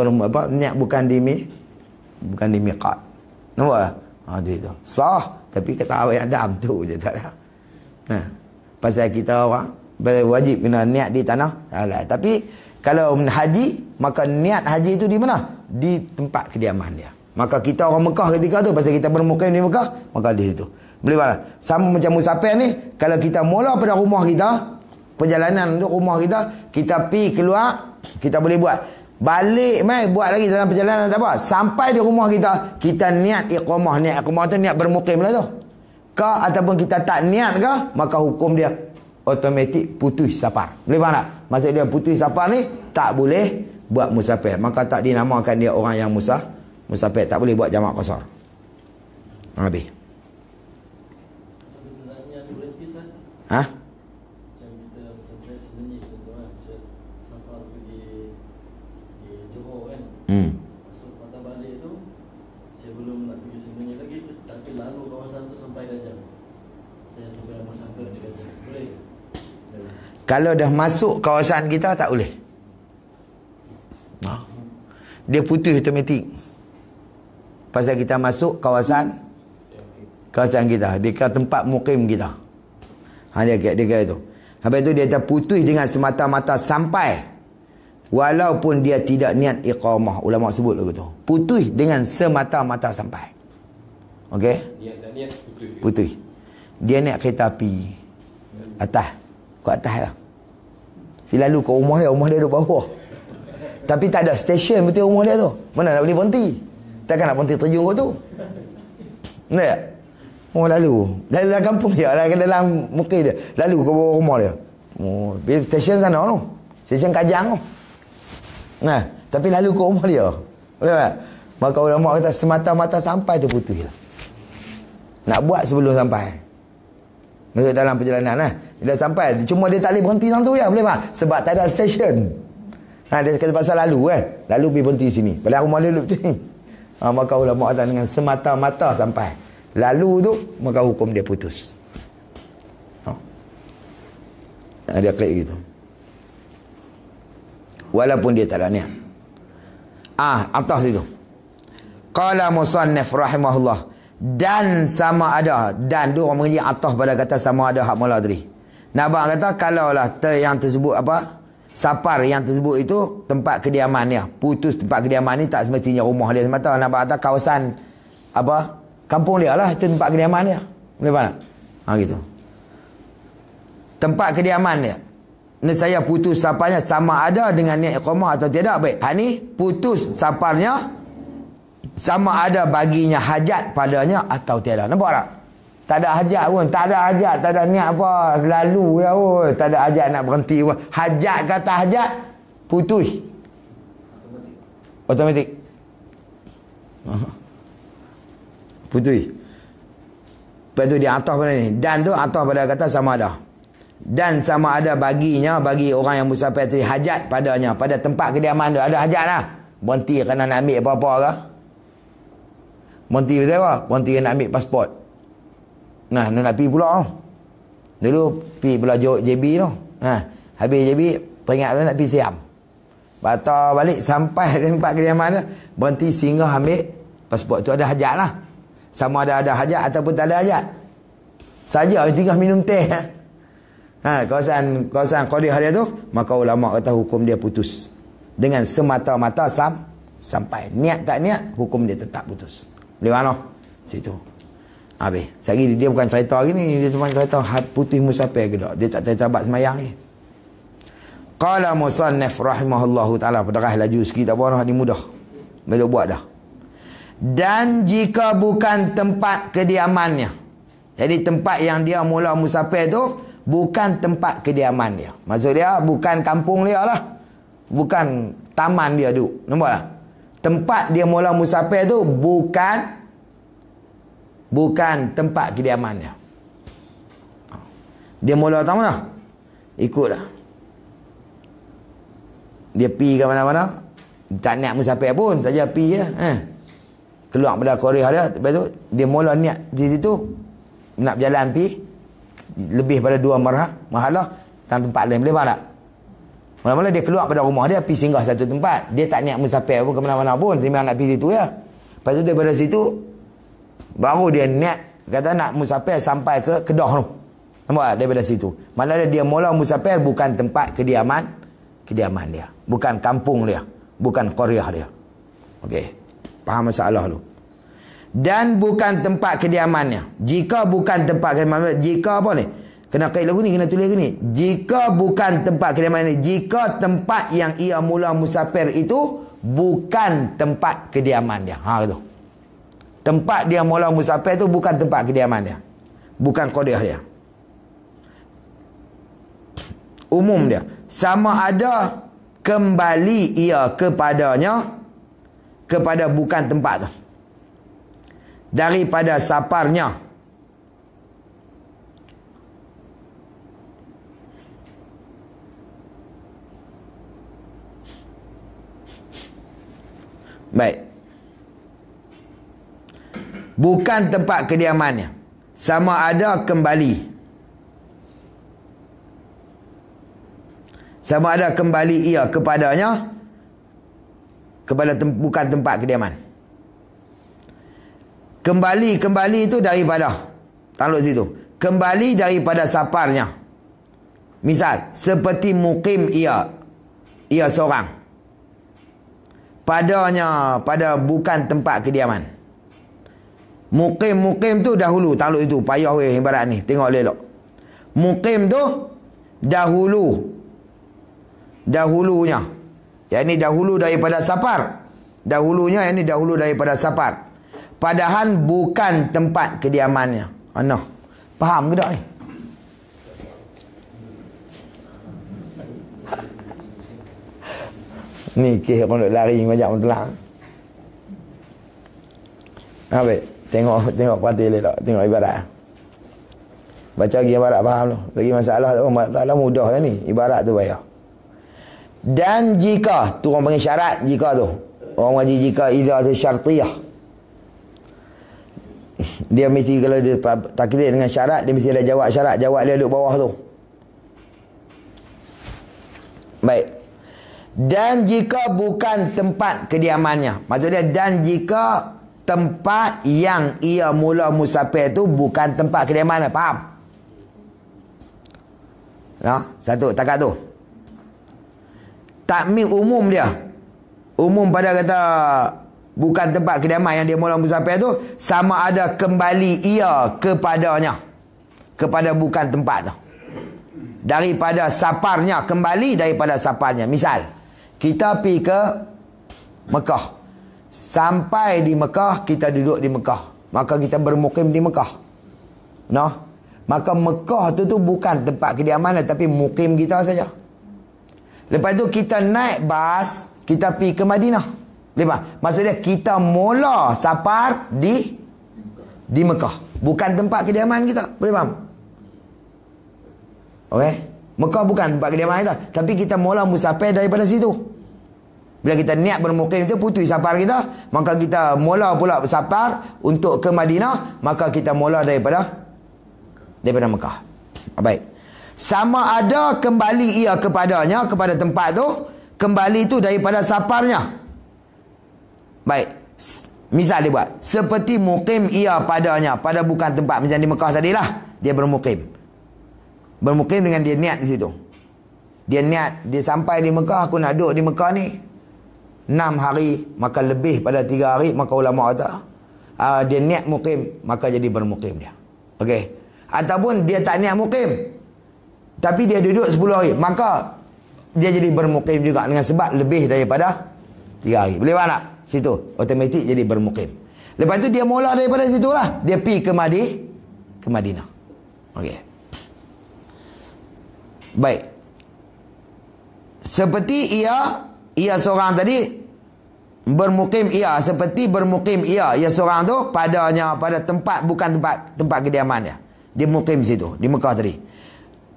niat bukan di miqat. Nampak tak? Dia tu. Sah, tapi kata bayar dam tu je tak ada. Pasal kita orang wajib kena niat di tanah halal. Tapi kalau haji, maka niat haji itu di mana? Di tempat kediaman dia. Maka kita orang Mekah ketika tu, pasal kita bermukim di Mekah, maka di situ. Boleh faham? Sama macam musafir ni, kalau kita mula pada rumah kita, perjalanan untuk rumah kita, kita pergi keluar, kita boleh buat. Balik buat lagi dalam perjalanan tak apa. Sampai di rumah kita, kita niat iqamah. Niat iqamah tu niat bermukim lah tu. Ataupun kita tak niat ke, maka hukum dia automatik putus safar. Boleh faham tak? Maksud dia putus safar ni tak boleh buat musafir. Maka tak dinamakan dia orang yang musafir. Tak boleh buat jamak qasar. Habis. Macam kita sampai sebenarnya contohnya safar pergi Johor kan. Masuk patah balik tu, saya belum nak pergi sebenarnya lagi, tapi lalu kawasan tu sampai Gajah. Saya sampai musafir di Gajah. Boleh? Kalau dah masuk kawasan kita tak boleh. Dia putus automatik. Pasal kita masuk kawasan kita, dekat tempat mukim kita. Dia kata itu. Habis tu dia terputus dengan semata-mata sampai walaupun dia tidak niat iqamah. Ulama sebut lagu tu. Putus dengan semata-mata sampai. Okey? Niat tak niat putus. Putus. Dia naik kereta api atas. Kat atas lah. Dia lalu ke rumah dia duduk bawah. Tapi tak ada stesen betul rumah dia tu. Mana nak boleh berhenti? Takkan nak berhenti terjun kot tu. Tak? Oh lalu dalam kampung dia, dalam muka dia. Lalu ke bawah rumah dia. Oh, stesen sana tu. Stesen Kajang tu. Nah, tapi lalu ke rumah dia. Boleh tak? Maka ulama kata semata-mata sampai tu putus lah. Nak buat sebelum sampai. Masuk dalam perjalanan lah. Dia sampai, cuma dia tak boleh berhenti sana tu ya, boleh tak? Sebab tak ada stesen. Dia kata pasal lalu kan. Lalu pergi berhenti sini. Padahal rumah dia duduk macam ni. Maka ulama kata dengan semata-mata sampai. Lalu tu, maka hukum dia putus. Dia klik gitu. Walaupun dia tak ada niat. Atas itu. Qala musannif rahimahullah. Dan sama ada. Dan tu orang mengaji atas pada kata sama ada hak mula tadi. Nabak kata kalaulah yang tersebut apa? Sapar yang tersebut itu tempat kediaman dia. Putus tempat kediaman ni tak semestinya rumah dia semata. Nabak kata kawasan apa? Kampung dia lah. Itu tempat kediaman dia. Boleh faham tak? Gitu. Tempat kediaman dia. Nescaya putus saparnya sama ada dengan niat iqamah atau tidak. Baik. Ni putus saparnya sama ada baginya hajat padanya atau tiada. Nampak tak? Tak ada hajat pun. Tak ada hajat. Tak ada niat apa. Lalu ya. Tak ada hajat nak berhenti pun. Hajat kata hajat. Putus. Automatik. Putus. Lepas tu dia atas pada ni. Dan tu atas pada kata sama ada. Dan sama ada baginya, bagi orang yang musafir tadi, hajat padanya. Pada tempat kediaman dia. Ada hajat lah. Berhenti kerana nak ambil apa-apa ke? Berhenti betul apa? Berhenti nak ambil pasport. Nah, nak pergi pula. Dulu pergi pula JB tu. Habis JB, teringat tu nak pergi Siam. Patah balik sampai tempat kediaman dia. Berhenti singgah ambil pasport tu. Ada hajat lah. Sama ada hajat ataupun tak ada hajat. Saja tinggal minum teh. Kawasan qadiyah dia tu, maka ulama kata hukum dia putus. Dengan semata-mata sampai. Niat tak niat, hukum dia tetap putus. Boleh mana? Situ. Habis. Sekali dia bukan cerita gini, dia cuma cerita putih musafir ke tak. Dia tak cerita bab semayang ni. Qala musannif rahimahullahu ta'ala. Pedarah laju sikit tak apa, ni mudah. Boleh buat dah. Dan jika bukan tempat kediamannya. Jadi tempat yang dia mula musafir tu bukan tempat kediaman dia. Maksud dia bukan kampung dia lah. Bukan taman dia duduk. Nampak tak? Tempat dia mula musafir tu bukan tempat kediaman dia. Dia mula tahu mana? Ikut dah. Dia pergi ke mana-mana. Tak niat musafir pun. Saja pergi je. Keluar pada Korea dia. Lepas tu dia mula niat di situ. Nak berjalan pergi. Lebih pada 2 mahalah. Tempat lain. Boleh faham tak? Mula-mula dia keluar pada rumah dia. Pergi singgah satu tempat. Dia tak niat musafir pun ke mana-mana pun. Dia memang nak pergi situ ya. Lepas tu daripada situ. Baru dia niat. Kata nak musafir sampai ke Kedah tu. Nampak tak? Daripada situ. Maksudnya dia mula musafir bukan tempat kediaman dia. Bukan kampung dia. Bukan qaryah dia. Okey. Faham masalah tu. Dan bukan tempat kediamannya. Jika bukan tempat kediamannya. Jika apa ni? Kena kait lagu ni. Kena tulis lagu ni. Jika bukan tempat kediamannya. Jika tempat yang ia mula musafir itu bukan tempat kediaman dia. Itu. Tempat dia mula musafir itu bukan tempat kediaman dia. Bukan qaryah dia. Umum dia. Sama ada kembali ia kepadanya. Kepada bukan tempat tu. Daripada saparnya. Baik. Bukan tempat kediamannya. Sama ada kembali. Sama ada kembali ia kepadanya. Kepada bukan tempat kediaman. Kembali itu daripada. Takluk situ. Kembali daripada saparnya. Misal, seperti mukim ia. ia seorang. Pada bukan tempat kediaman. Mukim tu dahulu, takluk itu payah weh ibarat ni, tengok elok. Mukim tu dahulunya. Yang ni dahulu daripada safar. Dahulunya yang ni dahulu daripada safar. Padahal bukan tempat kediamannya. Ana. Faham ke tak ni? Ni kes orang duk lari macam telang. Habis tengok parti elok, tengok ibarat. Baca lagi ibarat faham tu. Lagi masalah tu masalah mudah lah ni. Ibarat tu payah. Dan jika tu orang panggil syarat, jika tu orang ngaji jika idza tu syartiyah, dia mesti kalau dia taklid dengan syarat, dia mesti ada jawab syarat. Jawab dia duduk bawah tu. Baik. Dan jika bukan tempat kediamannya, maksudnya dan jika tempat yang ia mula musafir tu bukan tempat kediamannya. Faham? Nah, satu takat tu. Takmim umum dia. Umum pada kata bukan tempat kediaman yang dia mula musafir tu, sama ada kembali ia kepadanya, kepada bukan tempat tu. Daripada saparnya, kembali daripada saparnya. Misal, kita pergi ke Mekah. Sampai di Mekah, kita duduk di Mekah. Maka kita bermukim di Mekah. Noh. Maka Mekah tu bukan tempat kediaman, tapi mukim kita saja. Lepas tu kita naik bas, kita pergi ke Madinah. Lepas, maksudnya kita mula safar di Mekah. Bukan tempat kediaman kita. Boleh faham? Okey. Mekah bukan tempat kediaman kita, tapi kita mula musafir daripada situ. Bila kita niat bermukim itu, putui safar kita, maka kita mula pula safar untuk ke Madinah, maka kita mula daripada Mekah. Baik. Sama ada kembali ia kepadanya, kepada tempat tu, kembali itu daripada safarnya. Baik. Misal dia buat, seperti mukim ia padanya, pada bukan tempat, macam di Mekah tadilah, dia bermukim. Bermukim dengan dia niat di situ. Dia niat, dia sampai di Mekah, aku nak duduk di Mekah ni 6 hari, maka lebih pada 3 hari, maka ulama kata dia niat mukim, maka jadi bermukim dia. Okey. Ataupun dia tak niat mukim, tapi dia duduk 10 hari, maka dia jadi bermukim juga dengan sebab lebih daripada 3 hari. Boleh faham tak? Situ automatik jadi bermukim. Lepas tu dia mula daripada situlah, dia pergi ke Madinah. Okey. Baik. Seperti ia seorang tadi bermukim ia, seperti bermukim ia seorang tu pada tempat bukan tempat kediamannya. Dia mukim situ di Mekah tadi.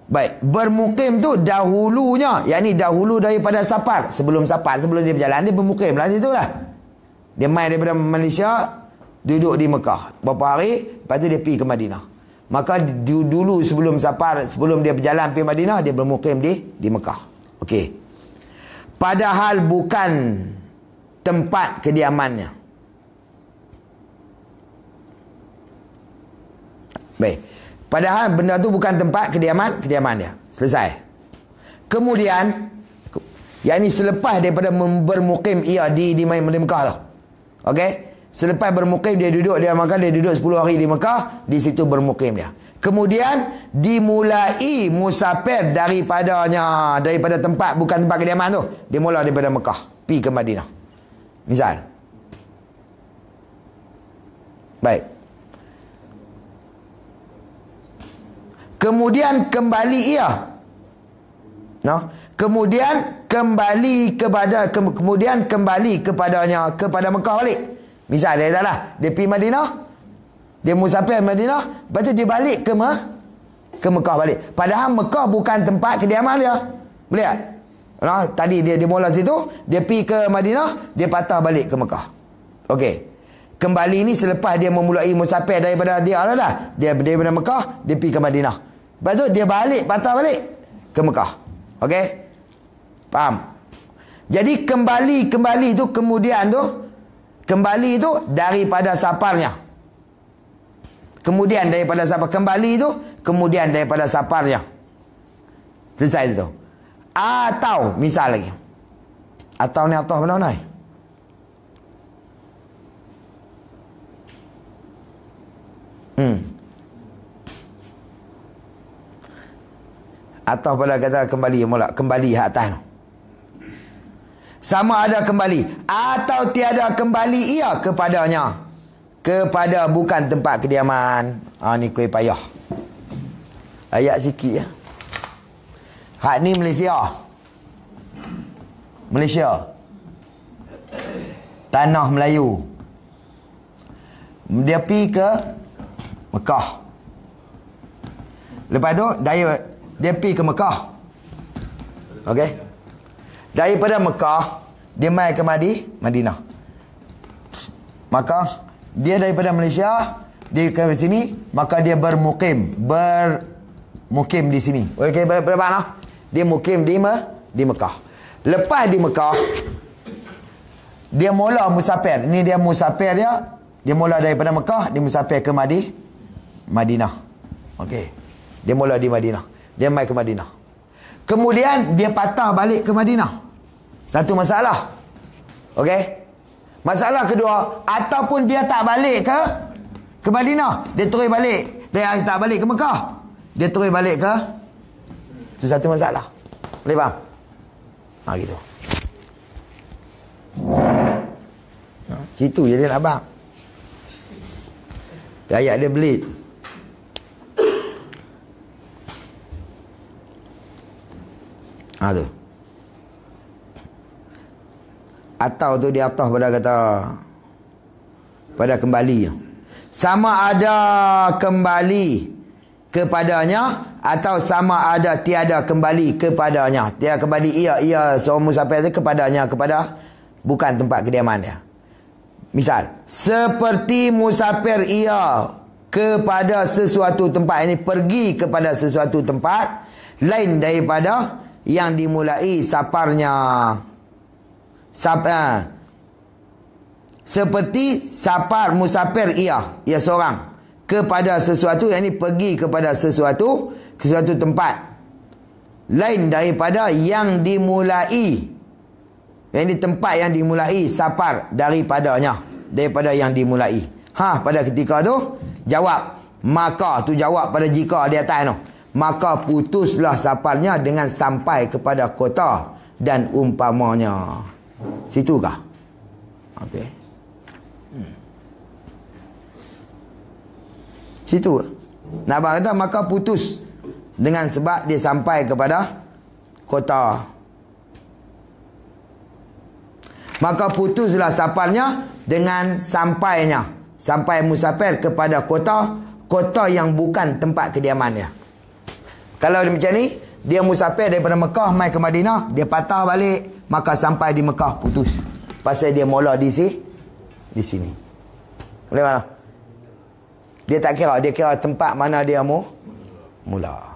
Baik, bermukim tu dahulunya, yakni dahulu daripada safar, sebelum dia berjalan dia bermukim lah situlah. Dia main daripada Malaysia, duduk di Mekah beberapa hari, lepas tu dia pergi ke Madinah. Maka dulu sebelum safar, sebelum dia berjalan pergi Madinah, dia bermukim di Mekah. Okey. Padahal bukan tempat kediamannya. Baik. Padahal benda tu bukan tempat kediaman dia. Selesai. Kemudian, yakni selepas daripada bermukim ia di Mekah tu. Okey? Selepas bermukim dia duduk, dia 10 hari di Mekah, di situ bermukim dia. Kemudian dimulai musafir daripada tempat bukan tempat kediaman tu. Dia mula daripada Mekah, pergi ke Madinah. Misal. Baik. Kemudian kembali ia. Kemudian kembali kepadanya, kepada Mekah balik. Misal dia taklah, dia pergi Madinah, dia musafir Madinah, lepas tu dia balik ke Mekah balik. Padahal Mekah bukan tempat kediaman dia. Boleh tak? Tadi dia mula situ, dia pergi ke Madinah, dia patah balik ke Mekah. Okey. Kembali ni selepas dia memulai musafir daripada dia daripada Mekah, dia pergi ke Madinah. Lepas tu dia patah balik ke Mekah. Okey? Faham? Jadi kembali tu kemudian tu, kembali tu daripada safarnya. Kemudian daripada safar, kembali tu kemudian daripada safarnya. Selesai itu. Atau misal lagi, Atau ni atas mana ni? Atau pada kata kembali mula, kembali hak atas tu. Sama ada kembali atau tiada kembali ia kepadanya, kepada bukan tempat kediaman. Ni kuih payah. Ayat sikit ya. Hak ni Malaysia. Tanah Melayu. Dia pergi ke Mekah. Lepas tu dia pergi ke Mekah. Okey. Daripada Mekah dia mai ke Madinah. Maka dia daripada Malaysia dia ke sini, maka dia bermukim di sini. Okey, berapa? Dia mukim di Mekah. Lepas di Mekah dia mula musafir. Ini dia musafir dia. Dia mula daripada Mekah, dia musafir ke Madinah. Okey. Dia mula di Madinah. Dia mai ke Madinah. Kemudian dia patah balik ke Madinah. Satu masalah. Okey. Masalah kedua, ataupun dia tak balik ke Madinah, dia terus balik. Dia tak balik ke Mekah, dia terus balik ke. Itu satu masalah. Boleh faham? Gitu. Situ je dia nak faham. Ayat dia belit. Tu. Atau tu di atas pada kembali. Sama ada kembali kepadanya atau sama ada tiada kembali kepadanya. Tiada kembali ia seorang musafir kepadanya, kepada bukan tempat kediamannya. Misal, seperti musafir ia kepada sesuatu tempat, ini pergi kepada sesuatu tempat lain daripada yang dimulai safarnya. Seperti safar musafir ia seorang kepada sesuatu, yang ini pergi kepada sesuatu tempat lain daripada yang dimulai. Yang ini tempat yang dimulai safar daripada yang dimulai. Pada ketika tu jawab, maka tu jawab pada jika di atas tu. Maka putuslah safarnya dengan sampai kepada kota dan umpamanya. Situkah? Okey. Situ. Nak kata maka putus dengan sebab dia sampai kepada kota. Maka putuslah safarnya dengan sampainya. Sampai musafir kepada kota yang bukan tempat kediamannya. Kalau macam ni, dia musafir daripada Mekah mai ke Madinah, dia patah balik, maka sampai di Mekah putus. Pasal dia mula di sini. Boleh mana? Dia tak kira, dia kira tempat mana dia mula.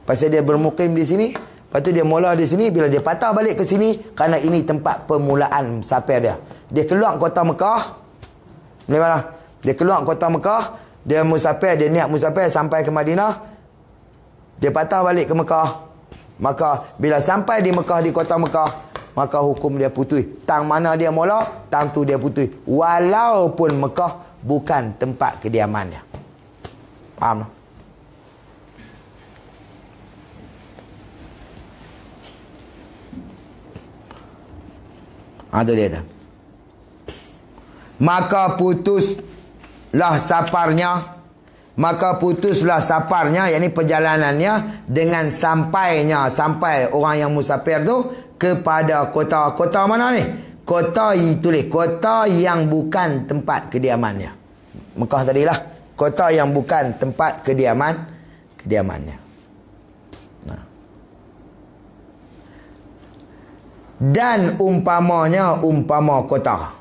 Pasal dia bermukim di sini, lepas tu dia mula di sini, bila dia patah balik ke sini, kerana ini tempat permulaan musafir dia. Dia keluar kota Mekah. Boleh mana? Dia keluar kota Mekah, dia musafir, dia niat musafir sampai ke Madinah. Dia patah balik ke Mekah. Maka bila sampai di Mekah, di kota Mekah, maka hukum dia putus. Tang mana dia mula, tang tu dia putus. Walaupun Mekah bukan tempat kediamannya. Faham tak? Itu dia tu. Maka putuslah safarnya, yakni perjalanannya, dengan sampai orang yang musafir tu kepada kota mana ni? Kota tulis kota yang bukan tempat kediamannya. Mekah tadilah kota yang bukan tempat kediamannya. Dan umpamanya umpama kota.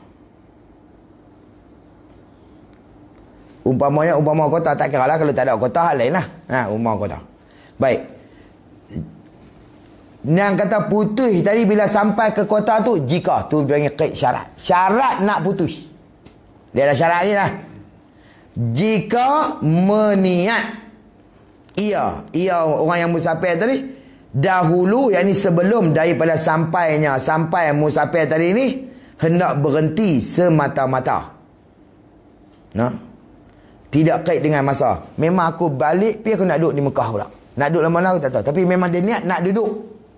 Umpama kota, tak kira lah kalau tak ada kota, hal lain lah. Umpama kota. Baik. Yang kata putus tadi bila sampai ke kota tu, jika tu panggil qaid syarat. Syarat nak putus. Dia ada syarat ni lah. Jika meniat ia orang yang musafir tadi, dahulu, yakni sebelum daripada sampai musafir tadi ni, hendak berhenti semata-mata. Nah, tidak kait dengan masa. Memang aku balik pergi, aku nak duduk di Mekah pula. Nak duduk lama-lama aku tak tahu, tapi memang dia niat nak duduk,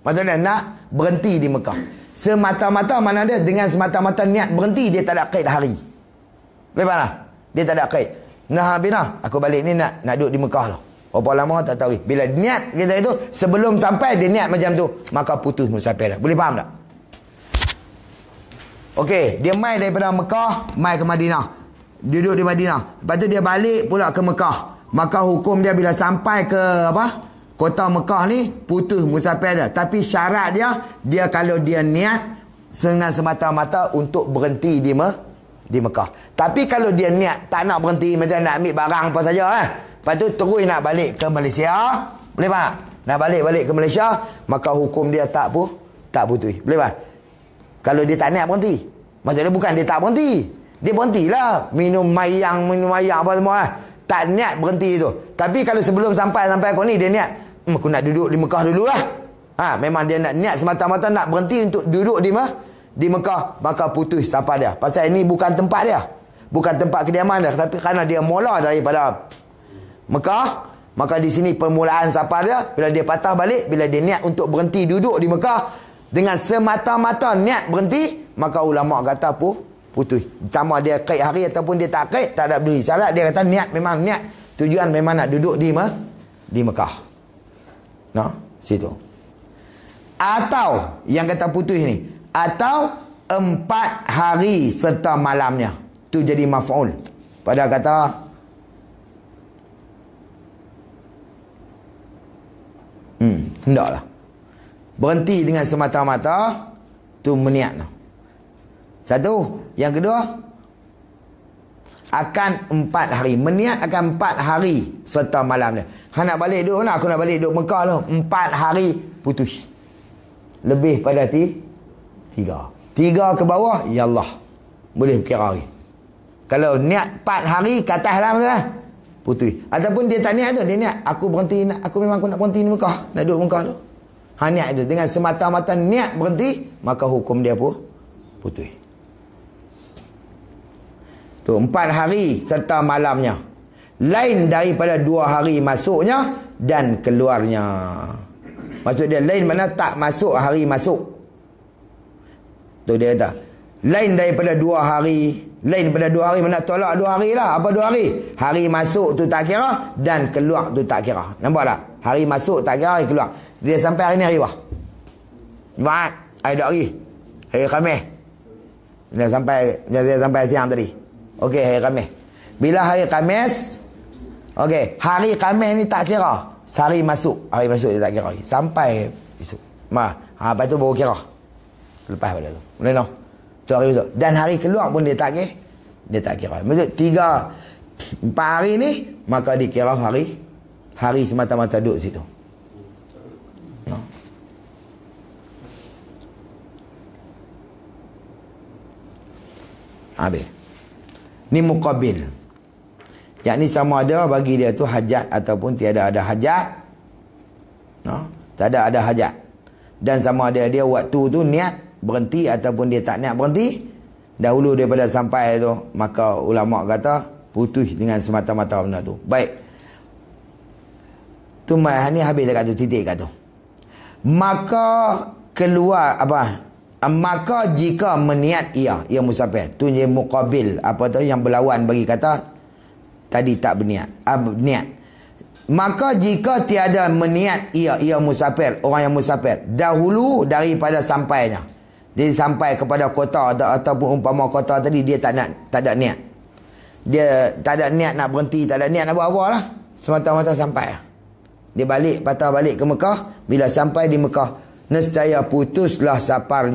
maksudnya nak berhenti di Mekah. Semata-mata mana dia, dengan semata-mata niat berhenti, dia tak ada kait hari. Boleh faham tak? Dia tak ada kait. Nah, Bina, aku balik ni nak duduk di Mekah lah. Berapa lama tak tahu. Bila niat kita itu, sebelum sampai dia niat macam tu, maka putus musafir. Boleh faham tak? Okey, dia mai daripada Mekah, mai ke Madinah. Duduk di Madinah. Lepas tu dia balik pula ke Mekah. Maka hukum dia bila sampai ke kota Mekah ni, putus musafir dia. Tapi syarat dia kalau dia niat dengan semata-mata untuk berhenti di Mekah. Tapi kalau dia niat tak nak berhenti, macam nak ambil barang apa saja, lepas tu terus nak balik ke Malaysia, boleh tak? Nak balik ke Malaysia, maka hukum dia tak putus. Boleh tak? Kalau dia tak niat berhenti, maksudnya bukan dia tak berhenti, dia berhentilah minum mayang apa semua, tak niat berhenti tu. Tapi kalau sebelum sampai aku ni dia niat, aku nak duduk di Mekah dululah. Memang dia nak niat semata-mata nak berhenti untuk duduk di Mekah, maka putus safar dia. Pasal ini bukan tempat dia, bukan tempat kediaman dia, tapi kerana dia mula daripada Mekah, maka di sini permulaan safar dia. Bila dia patah balik, bila dia niat untuk berhenti duduk di Mekah dengan semata-mata niat berhenti, maka ulama kata putus. Sama dia kait hari ataupun dia tak kait, tak ada peduli. Syarat dia kata niat, memang niat tujuan memang nak duduk di Mekah. Nah, situ. Atau yang kata putus ni, atau 4 hari serta malamnya, tu jadi maf'ul. Pada kata hendaklah berhenti dengan semata-mata, tu meniat. Satu. Yang kedua, akan 4 hari. Meniat akan 4 hari serta malam dia. Nak balik duduk lah, aku nak balik duduk Mekah lah. 4 hari putus. Lebih pada 3 ke bawah, ya Allah, boleh kira hari. Kalau niat 4 hari ke atas lah, masalah putus. Ataupun dia tak niat tu, dia niat aku berhenti, aku memang nak berhenti di Mekah, nak duduk Mekah tu. Niat itu dengan semata-mata niat berhenti, maka hukum dia putus. Tu 4 hari serta malamnya, lain daripada 2 hari masuknya dan keluarnya. Maksud dia lain mana tak masuk hari masuk. Tu dia kata lain daripada 2 hari. Lain daripada 2 hari mana tolak 2 hari lah. Apa 2 hari? Hari masuk tu tak kira dan keluar tu tak kira. Nampak tak? Hari masuk tak kira, hari keluar. Dia sampai hari ni hari apa? Jumaat. Hari dak hari. Hari Khamis. Dia sampai siang tadi. Okey, hari Khamis. Bila hari Khamis, okey, hari Khamis ni tak kira. Hari masuk dia tak kira. Sampai esok. Lepas tu baru kira. Selepas pada tu. Boleh tak? Tu hari esok. Dan hari keluar pun dia tak kira. Maksud 4 hari ni, maka dikira hari semata-mata duduk situ. No. Habis. Ni muqabil. Yakni sama ada bagi dia tu hajat ataupun tiada ada hajat. No? Tak ada hajat. Dan sama ada dia waktu tu niat berhenti ataupun dia tak niat berhenti. Dahulu daripada sampai tu, maka ulama kata putus dengan semata-mata benda tu. Baik. Tu ni habis dekat tu, titik kat tu. Maka keluar maka jika meniat ia musafir, tu je muqabil, apa tu yang berlawan bagi kata tadi tak berniat, niat. Maka jika tiada meniat ia musafir, orang yang musafir dahulu daripada sampainya, dia sampai kepada kota ataupun umpama kota tadi dia tak ada niat, dia tak ada niat nak berhenti, tak ada niat nak buat apa lah, semata-mata sampai dia patah balik ke Mekah. Bila sampai di Mekah, nescaya putuslah safar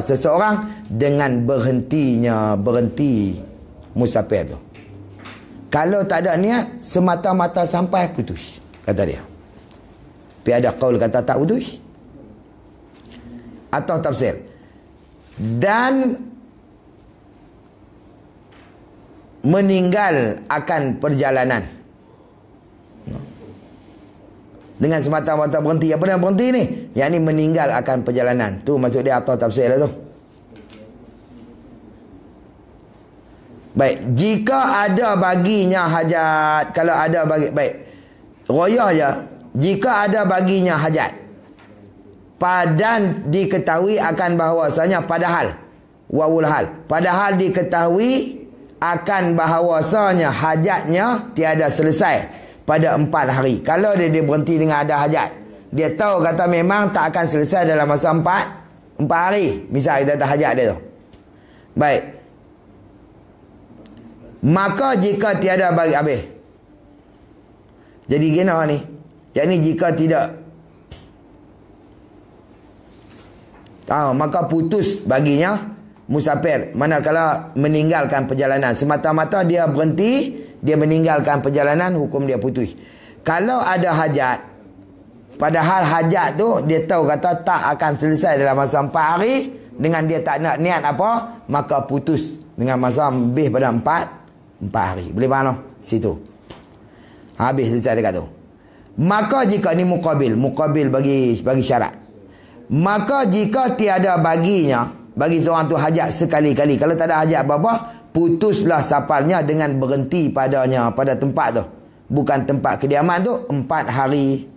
seseorang dengan berhenti musafir tu. Kalau tak ada niat, semata-mata sampai putus, kata dia. Tapi ada qaul kata tak putus. Atau tafsir. Dan meninggal akan perjalanan. Dengan semata-mata berhenti. Apa yang berhenti ni? Yang ni meninggal akan perjalanan. Tu maksud dia atau tafsir lah tu. Baik, jika ada baginya hajat, kalau ada bagi, baik, royah je, jika ada baginya hajat, dan diketahui akan bahawasanya padahal, wawul hal, padahal diketahui akan bahawasanya hajatnya tiada selesai pada 4 hari. Kalau dia berhenti dengan ada hajat, dia tahu kata memang tak akan selesai dalam masa 4 hari. Misal kita tak hajat dia tu. Baik. Maka jika tiada bagi habis. Jadi gini ni. Yang ni jika tidak tahu, maka putus baginya musafir. Manakala meninggalkan perjalanan. Semata-mata dia berhenti, dia meninggalkan perjalanan, hukum dia putus. Kalau ada hajat, padahal hajat tu dia tahu kata tak akan selesai dalam masa 4 hari, dengan dia tak nak niat apa, maka putus dengan masa lebih pada 4 hari. Boleh faham tak? Situ. Habis selesai dekat tu. Maka jika ni muqabil bagi syarat. Maka jika tiada baginya, bagi seorang tu hajat sekali-kali, kalau tak ada hajat apa-apa, putuslah safarnya dengan berhenti padanya, pada tempat tu. Bukan tempat kediaman tu, 4 hari.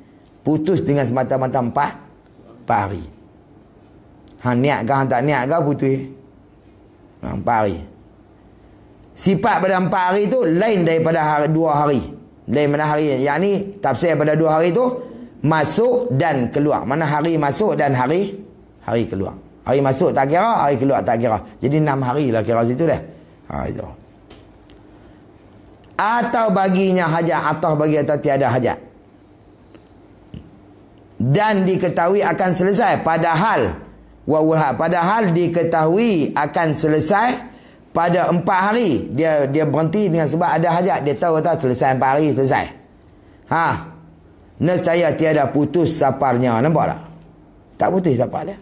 Putus dengan semata-mata 4 hari. Niat ke tak niat ke putus. 4 hari. Sifat pada 4 hari tu lain daripada 2 hari. Lain mana hari. Yang ni tafsir pada 2 hari tu masuk dan keluar. Mana hari masuk dan hari keluar. Hari masuk tak kira, hari keluar tak kira. Jadi 6 hari lah kira situ dah. Itu. Atau baginya hajat, atau bagi atau tiada hajat. Dan diketahui akan selesai. Padahal diketahui akan selesai pada 4 hari. Dia berhenti dengan sebab ada hajat. Dia tahu tak selesai 4 hari, selesai. Nescaya tiada putus safarnya. Nampak tak? Tak putus safar dia.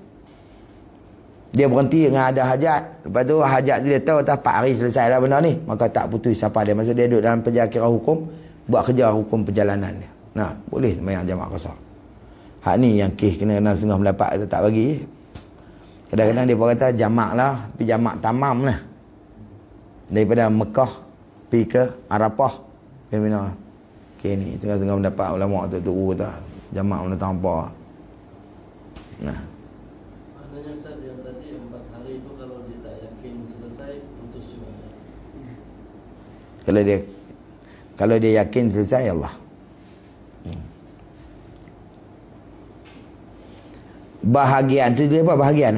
Dia berhenti dengan ada hajat. Lepas tu hajat dia tahu tak 4 hari selesai lah benda ni. Maka tak putus safar dia. Maksud dia duduk dalam penjakiran hukum, buat kerja hukum perjalanan dia. Nah, boleh sembahyang jamaah qasar. Hak ni yang kes kena setengah mendapat kita tak bagi. Kadang-kadang dia pun kata jamak lah, tapi jamak tamam lah. Daripada Mekah pergi ke Arafah, Mina. Okay, ni tengah-tengah mendapat ulama tu kata jamak mana tanpa. Nah. Maknanya Ustaz yang tadi 4 hari itu kalau dia tak yakin selesai, putus juga. Kalau dia yakin selesai, Allah. Bahagian tu dia apa bahagian?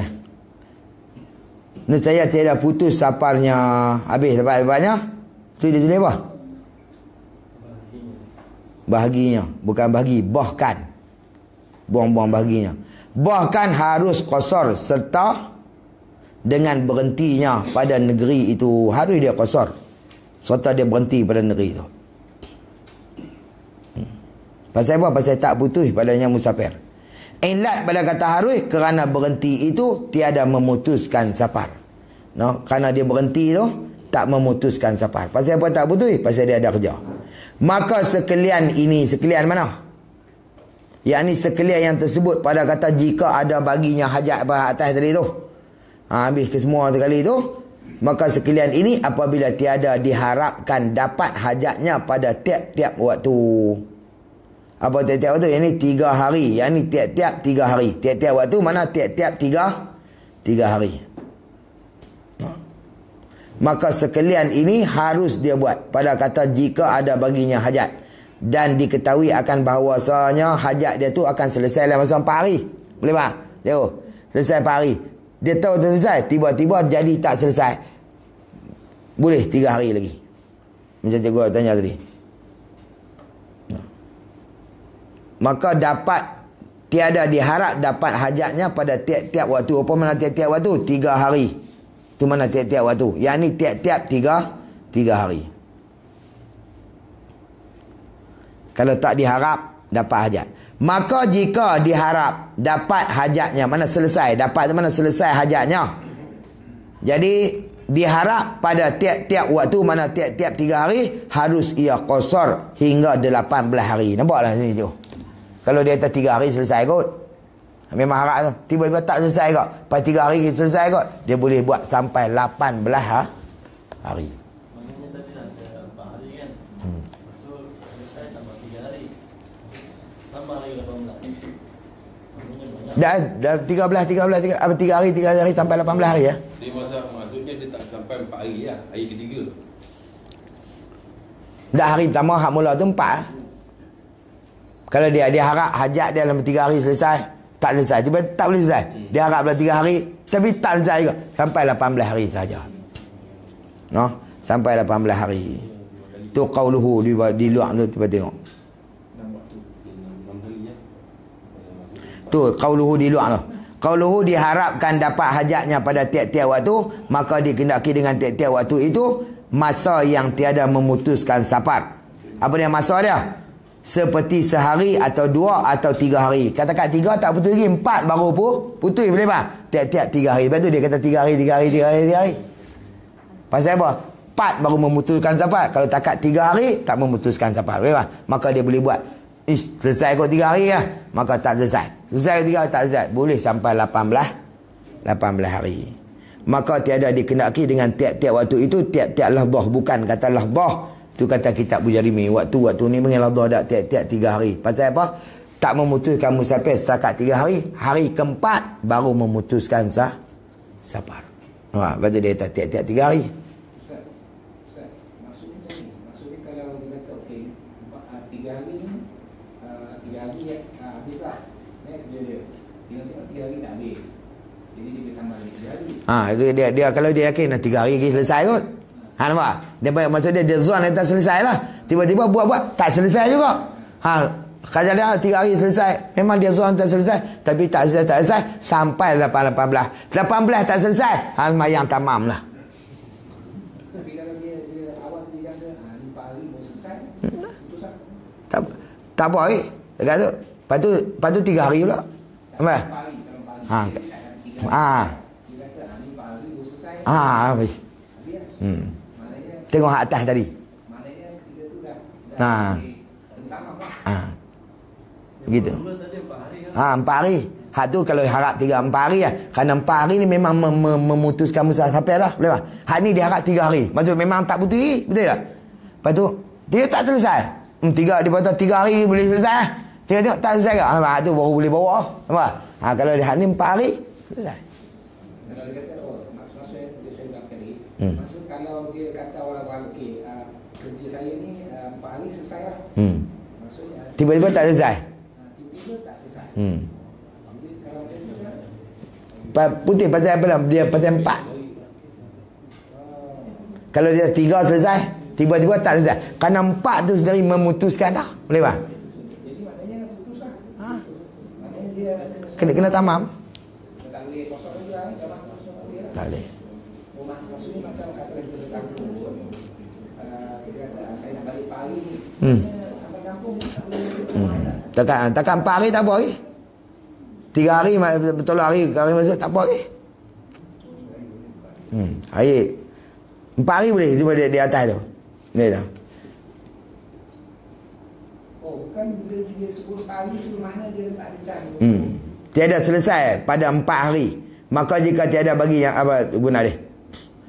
Nescaya tiada putus safarnya. Habis safarnya. Tu dia tulis apa? Bahaginya. Bukan bahagi, bahkan. Buang-buang bahaginya. Bahkan harus qasar serta dengan berhentinya pada negeri itu. Harus dia qasar serta dia berhenti pada negeri itu. Pasal apa? Pasal tak putus padanya musafir. Ilat pada kata harus kerana berhenti itu tiada memutuskan safar. No, kerana dia berhenti tu tak memutuskan safar. Pasal apa tak putus? Pasal dia ada kerja. Maka sekalian ini, sekalian mana? Yang ni sekalian yang tersebut pada kata jika ada baginya hajat pada atas tadi tu. Habis ke semua sekali tu. Maka sekalian ini apabila tiada diharapkan dapat hajatnya pada tiap-tiap waktu. Apa tiap-tiap waktu? Yang ni 3 hari. Yang ni tiap-tiap 3 hari. Tiap-tiap waktu mana tiap-tiap 3 hari. Maka sekalian ini harus dia buat. Pada kata jika ada baginya hajat. Dan diketahui akan bahawasanya hajat dia tu akan selesai dalam masa 4 hari. Boleh tak? Jauh. Selesai 4 hari. Dia tahu selesai. Tiba-tiba jadi tak selesai. Boleh 3 hari lagi. Macam cikgu tanya tadi. Maka dapat tiada diharap dapat hajatnya pada tiap-tiap waktu. Apa mana tiap-tiap waktu? 3 hari. Itu mana tiap-tiap waktu? Yang ni tiap-tiap 3 hari. Kalau tak diharap dapat hajat. Maka jika diharap dapat hajatnya, mana selesai? Dapat tu mana selesai hajatnya. Jadi diharap pada tiap-tiap waktu, mana tiap-tiap 3 hari, harus ia qasar hingga 18 hari. Nampaklah sini tu. Kalau dia kata 3 hari selesai kot. Memang harap tu. Tiba-tiba tak selesai kot. Lepas 3 hari selesai kot. Dia boleh buat sampai 18 hari. Maknanya tadi ada 4 hari kan. Maksud selesai tambah 3 hari. Tambah lagi 18. Maknanya banyak. Dah 3 hari sampai 18 hari ya. Dia maksudnya dia tak sampai 4 hari lah. Hari ketiga. Dah hari pertama hak mula tu 4. Kalau dia harap hajat dia dalam 3 hari selesai, tak selesai. Tiba tak boleh selesai. Dia harap dalam 3 hari tapi tak selesai juga. Sampai 18 hari saja. No, sampai 18 hari. Tu qauluhu di luar tu tiba tengok. Tu qauluhu di luar tu. Qauluhu diharapkan dapat hajatnya pada tiap-tiap waktu, maka dikendaki dengan tiap-tiap waktu itu masa yang tiada memutuskan safar. Apa dia masa dia? Seperti sehari atau 2 atau 3 hari. Katakan 3 tak putus lagi, 4 baru putus, boleh tak? Tiap-tiap 3 hari. Lepas tu dia kata 3 hari. Pasal apa? 4 baru memutuskan safar. Kalau takat 3 hari tak memutuskan safar, boleh tak? Maka dia boleh buat selesai kot 3 hari lah, maka tak selesai. Selesai 3 hari tak selesai, boleh sampai 18 hari. Maka tiada dikendaki dengan tiap-tiap waktu itu tiap-tiap lahdah. Bukan kata lahdah tu kata kitab Bujarimi, waktu ni panggil lahdah dak tiap-tiap 3 hari. Pasal apa? Tak memutuskan musafir setakat 3 hari. Hari keempat baru memutuskan safar. Lepas tu dia kata tiap-tiap 3 hari. Ustaz, maksudnya kalau dia kata okey 3 hari ni 3 hari habis lah kerja dia. Dia tengok 3 hari tak habis, jadi dia tambah lagi 3 hari. Dia kalau dia yakin 3 hari lagi selesai kot. Nampak? Dia maksud dia zon tak selesai lah. Tiba-tiba buat tak selesai juga. Kerja dia 3 hari selesai. Memang dia zon tak selesai, tapi tak selesai sampai 18 tak selesai. Mayang tamam lah. Tapi kalau dia awal tu dia kata 5 hari baru selesai, putus lah. Tak apa dia kata. Lepas tu 3 hari pula. Nampak? 4 hari, kalau 4 Ha. hari. Dia kata 5 hari baru selesai. Habis. Habis lah. Maknanya Tengok hak atas tadi. Maknanya kita tu dah tamam lah. Begitu. Mula tadi 4 hari kan. 4 hari. Hak tu kalau harap 3-4 hari lah. Kerana 4 hari ni memang memutuskan musafir lah. Boleh tak? Hak ni dia harap 3 hari. Maksud memang tak putus. Betul tak? Lepas tu dia tak selesai. 3 dia kata 3 hari boleh selesai. Tengok tak selesai ke? Hak tu baru boleh bawa. Nampak? Kalau dia hak ni 4 hari selesai. Kalau dia kata maksud saya ulang sekali. Maksud kalau dia kata orang okey kerja saya ni 4 hari selesai lah. Maksudnya Tiba-tiba tak selesai. Tiba-tiba tak selesai. Jadi kalau macam tu kan Putih pasal apa dah? Dia pasal 4. Kalau dia 3 selesai, tiba-tiba tak selesai. Kerana 4 tu sendiri memutuskan dah. Boleh tak? jadi maknanya putus lah. Maknanya dia Kena tamam. tak boleh kosong lagi lah. Jangan kosong lagi lah. Tak boleh. Maksudnya macam kata dia kampung pun dia kata saya nak balik pagi ni. Sampai kampung tak boleh. Takkan 4 hari tak apa lagi. 3 hari betul hari masuk tak apa lagi. Hari 4 hari boleh cuma di atas tu. Ni dah. Oh, bukan bila dia 10 hari tu mana dia tak ada can. Tiada selesai pada 4 hari. Maka jika tiada bagi yang apa guna dia.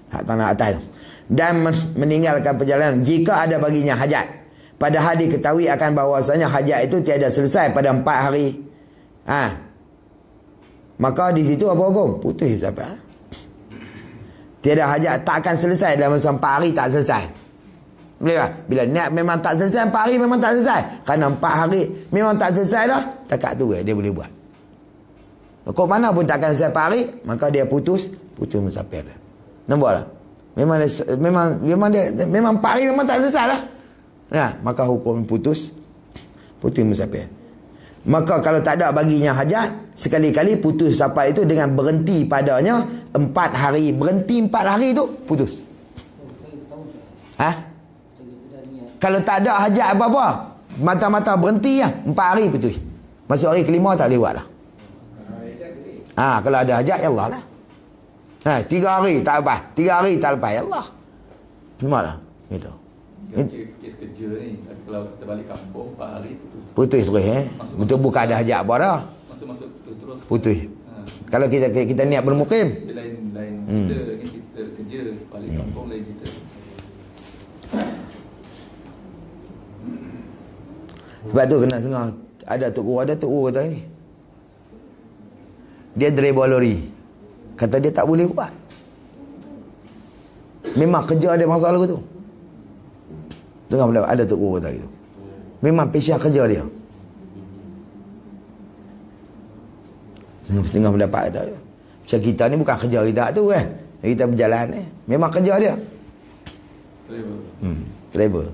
Hak tanah atas tu. Dan meninggalkan perjalanan jika ada baginya hajat. Padahal diketahui akan bahawasanya hajat itu tiada selesai pada 4 hari. Maka di situ apa hukum? Putus sampai. Tiada hajat tak akan selesai dalam masa 4 hari tak selesai. Boleh tak? Bila niat memang tak selesai 4 hari memang tak selesai. Kerana 4 hari memang tak selesai dah. Takat tu dia boleh buat. Kok mana pun tak akan selesai 4 hari, maka dia putus musafir dia. Nampak tak? Memang 4 hari memang tak selesai lah. Maka hukum putus musafir. Maka kalau tak ada baginya hajat, sekali-kali putus safar itu dengan berhenti padanya 4 hari. Berhenti 4 hari tu putus. Kalau tak ada hajat apa-apa, mata-mata berhenti lah 4 hari putus. Masuk hari kelima tak boleh buat lah. Kalau ada hajat, ya Allah lah. 3 hari tak lepas, 3 hari tak lepas, ya Allah. Cuma lah gitu. Kes kerja ni, kalau kita balik kampung 4 hari putus Putus terus Betul bukan ada hajat apa dah. Masuk terus. Putus. Kalau kita niat bermukim. Dia lain kita kerja balik kampung lain kita. Sebab tu kena tengah ada tok guru kata ni. Dia driver lori. Kata dia tak boleh buat. Memang kerja dia masalah tu. Tengah ada tok guru kata gitu. Memang passion kerja dia. Tengah mendapat kata. Macam kita ni bukan kerja kita tu kan. Kita berjalan memang kerja dia. Driver.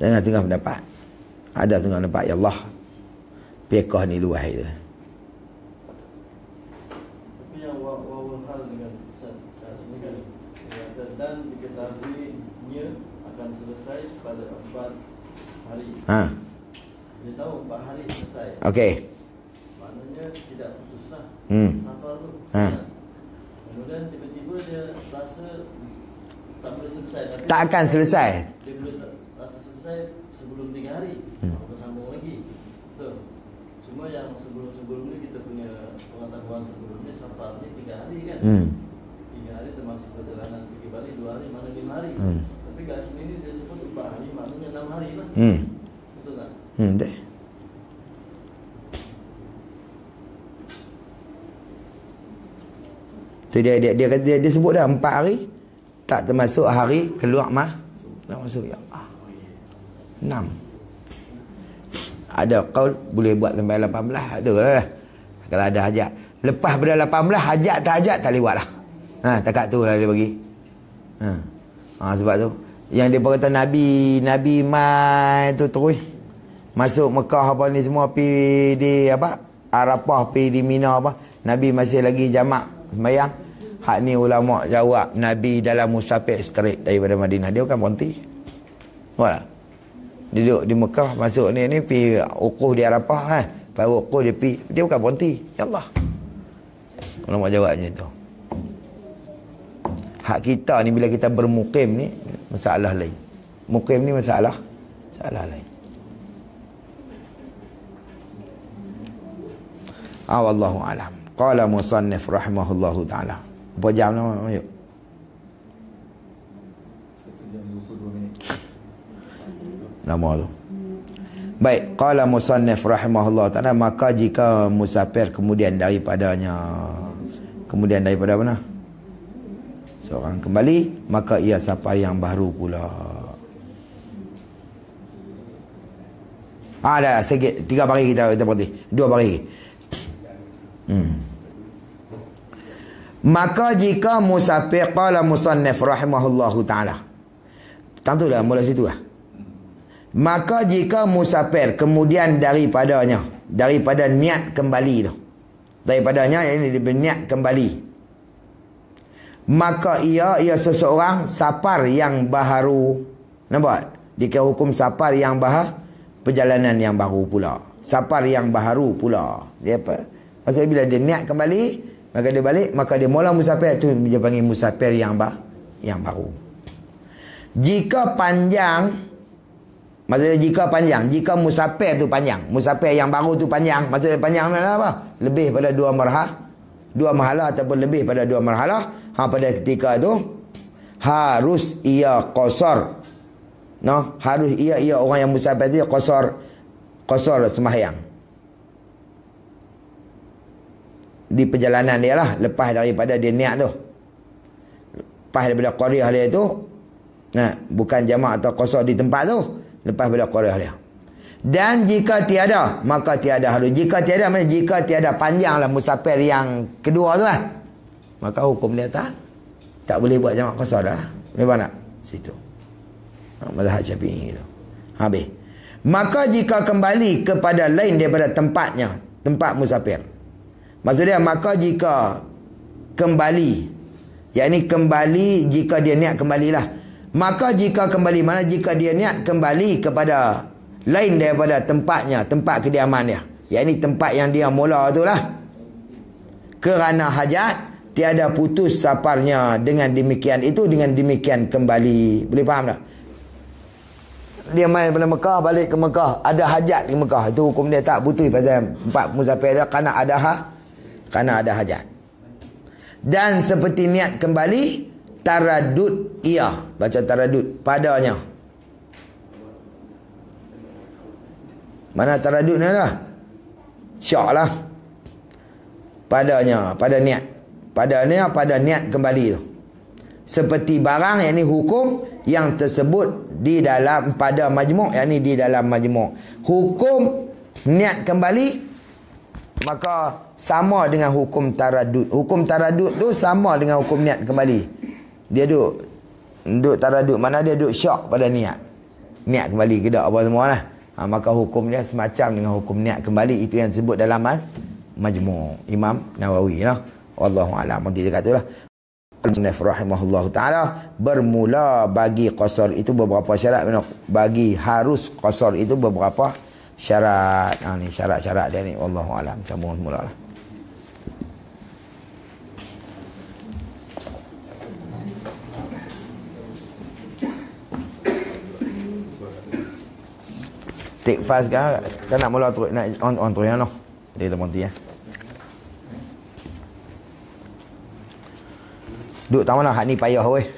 Tengah mendapat. Ada tengah nampak ya Allah. Pekah ni luas itu. Tapi yang wawal hal dengan Ustaz sebenarnya dan diketahuinya akan selesai pada 4 hari. Dia tahu 4 hari selesai. Okey. Maknanya tidak putuslah. Safar tu. Kemudian tiba-tiba dia rasa tak boleh selesai. Tak akan selesai. Dia boleh rasa selesai sebelum 3 hari. Bersambung lagi. Betul. Cuma yang sebelum ni kita punya pengetahuan sebelumnya safar ni 3 hari kan. 3 hari termasuk perjalanan pergi balik 2 hari mana 5 hari. Tapi kat sini ni dia sebut 4 hari maknanya 6 hari lah. Betul tak? Betul. Tu dia kata dia sebut dah 4 hari tak termasuk hari keluar tak masuk ya Allah. 6. Ada qaul boleh buat sampai 18 tu lah. Kalau ada hajat. Lepas pada 18 hajat tak lewat lah. Takat tu lah dia bagi. Sebab tu yang dia berkata Nabi mai tu terus masuk Mekah apa ni semua pi di Arafah pi di Mina Nabi masih lagi jamak sembahyang. Hak ni ulama jawab Nabi dalam musafir straight daripada Madinah. Dia bukan berhenti. Wah. Duduk di Mekah masuk ni pi ukuf di Arafah baru ukuf dia bukan berhenti. Ya Allah. Ulama jawab macam tu. Hak kita ni bila kita bermukim ni masalah lain. Mukim ni masalah lain. Wallahu alam. Qala musannif rahimahullahu taala. Berapa jam nama yuk? 1 jam 22 minit. Nama tu. Baik, qala musannif rahimahullah taala, maka jika musafir kemudian daripada mana? Seorang kembali, maka ia safar yang baru pula. Dah sikit 3 hari kita berhenti. 2 hari. Maka jika musafir, qala musannif rahimahullahu taala. Tentulah mula situ lah. Maka jika musafir kemudian daripada niat kembali tu. Daripadanya ini berniat kembali. Maka ia seseorang safar yang baharu. Nampak? Dikira hukum safar yang perjalanan yang baru pula. Safar yang baharu pula. Dia apa? Maksudnya bila dia niat kembali, maka dia balik, maka dia mula musafir tu dia panggil musafir yang baru. Jika panjang, maksudnya jika musafir tu panjang, musafir yang baru tu panjang, maksudnya panjang adalah apa? Lebih pada 2 marhalah ataupun lebih pada 2 marhalah, pada ketika tu harus ia qasar. Harus ia orang yang musafir tu qasar sembahyang. Di perjalanan dia lah, lepas daripada dia niat tu, lepas daripada qariah dia tu, bukan jamak atau qasar di tempat tu, lepas pada qariah dia. Dan jika tiada, maka tiada harus. Jika tiada, maksudnya jika tiada panjanglah musafir yang kedua tu lah, maka hukum dia tak boleh buat jamak qasar dah. Boleh mana? Situ. Mazhab Syafi'i gitu. Habis. Maka jika kembali kepada lain daripada tempatnya, tempat musafir. Maksudnya maka jika kembali, yakni kembali jika dia niat kembalilah. Maka jika kembali, mana jika dia niat kembali kepada lain daripada tempatnya, tempat kediaman dia, yakni tempat yang dia mula itulah, kerana hajat, tiada putus safarnya dengan demikian itu, dengan demikian kembali. Boleh faham tak? dia main pada Mekah, balik ke Mekah, ada hajat di Mekah, itu hukum dia tak putih pasal 4 musafir dia kerana ada hajat. Dan seperti niat kembali, taradud ia, baca taradud padanya. Mana taradud ni lah? Syak lah. Padanya, pada niat. Pada niat kembali tu. Seperti barang, yang ni hukum yang tersebut di dalam pada majmuk, yang ni di dalam majmuk. Hukum niat kembali maka sama dengan hukum taradud. Hukum taradud tu sama dengan hukum niat kembali. Dia duduk taradud, mana dia duduk syak pada niat. Niat kembali ke tak apa semua lah. Maka hukumnya semacam dengan hukum niat kembali. Itu yang disebut dalam majmuk Imam Nawawi lah. Wallahu a'lam. Dia kata lah, rahimahullah ta'ala, bermula bagi qasar itu beberapa syarat. Bagi harus qasar itu beberapa syarat. Ni syarat-syarat dia ni. Wallahu a'lam. Sambung semula lah. Take fast kan nak mula terus nak on terus ya noh. Dia tak berhenti ya. Duk tahu lah hak ni payah weh.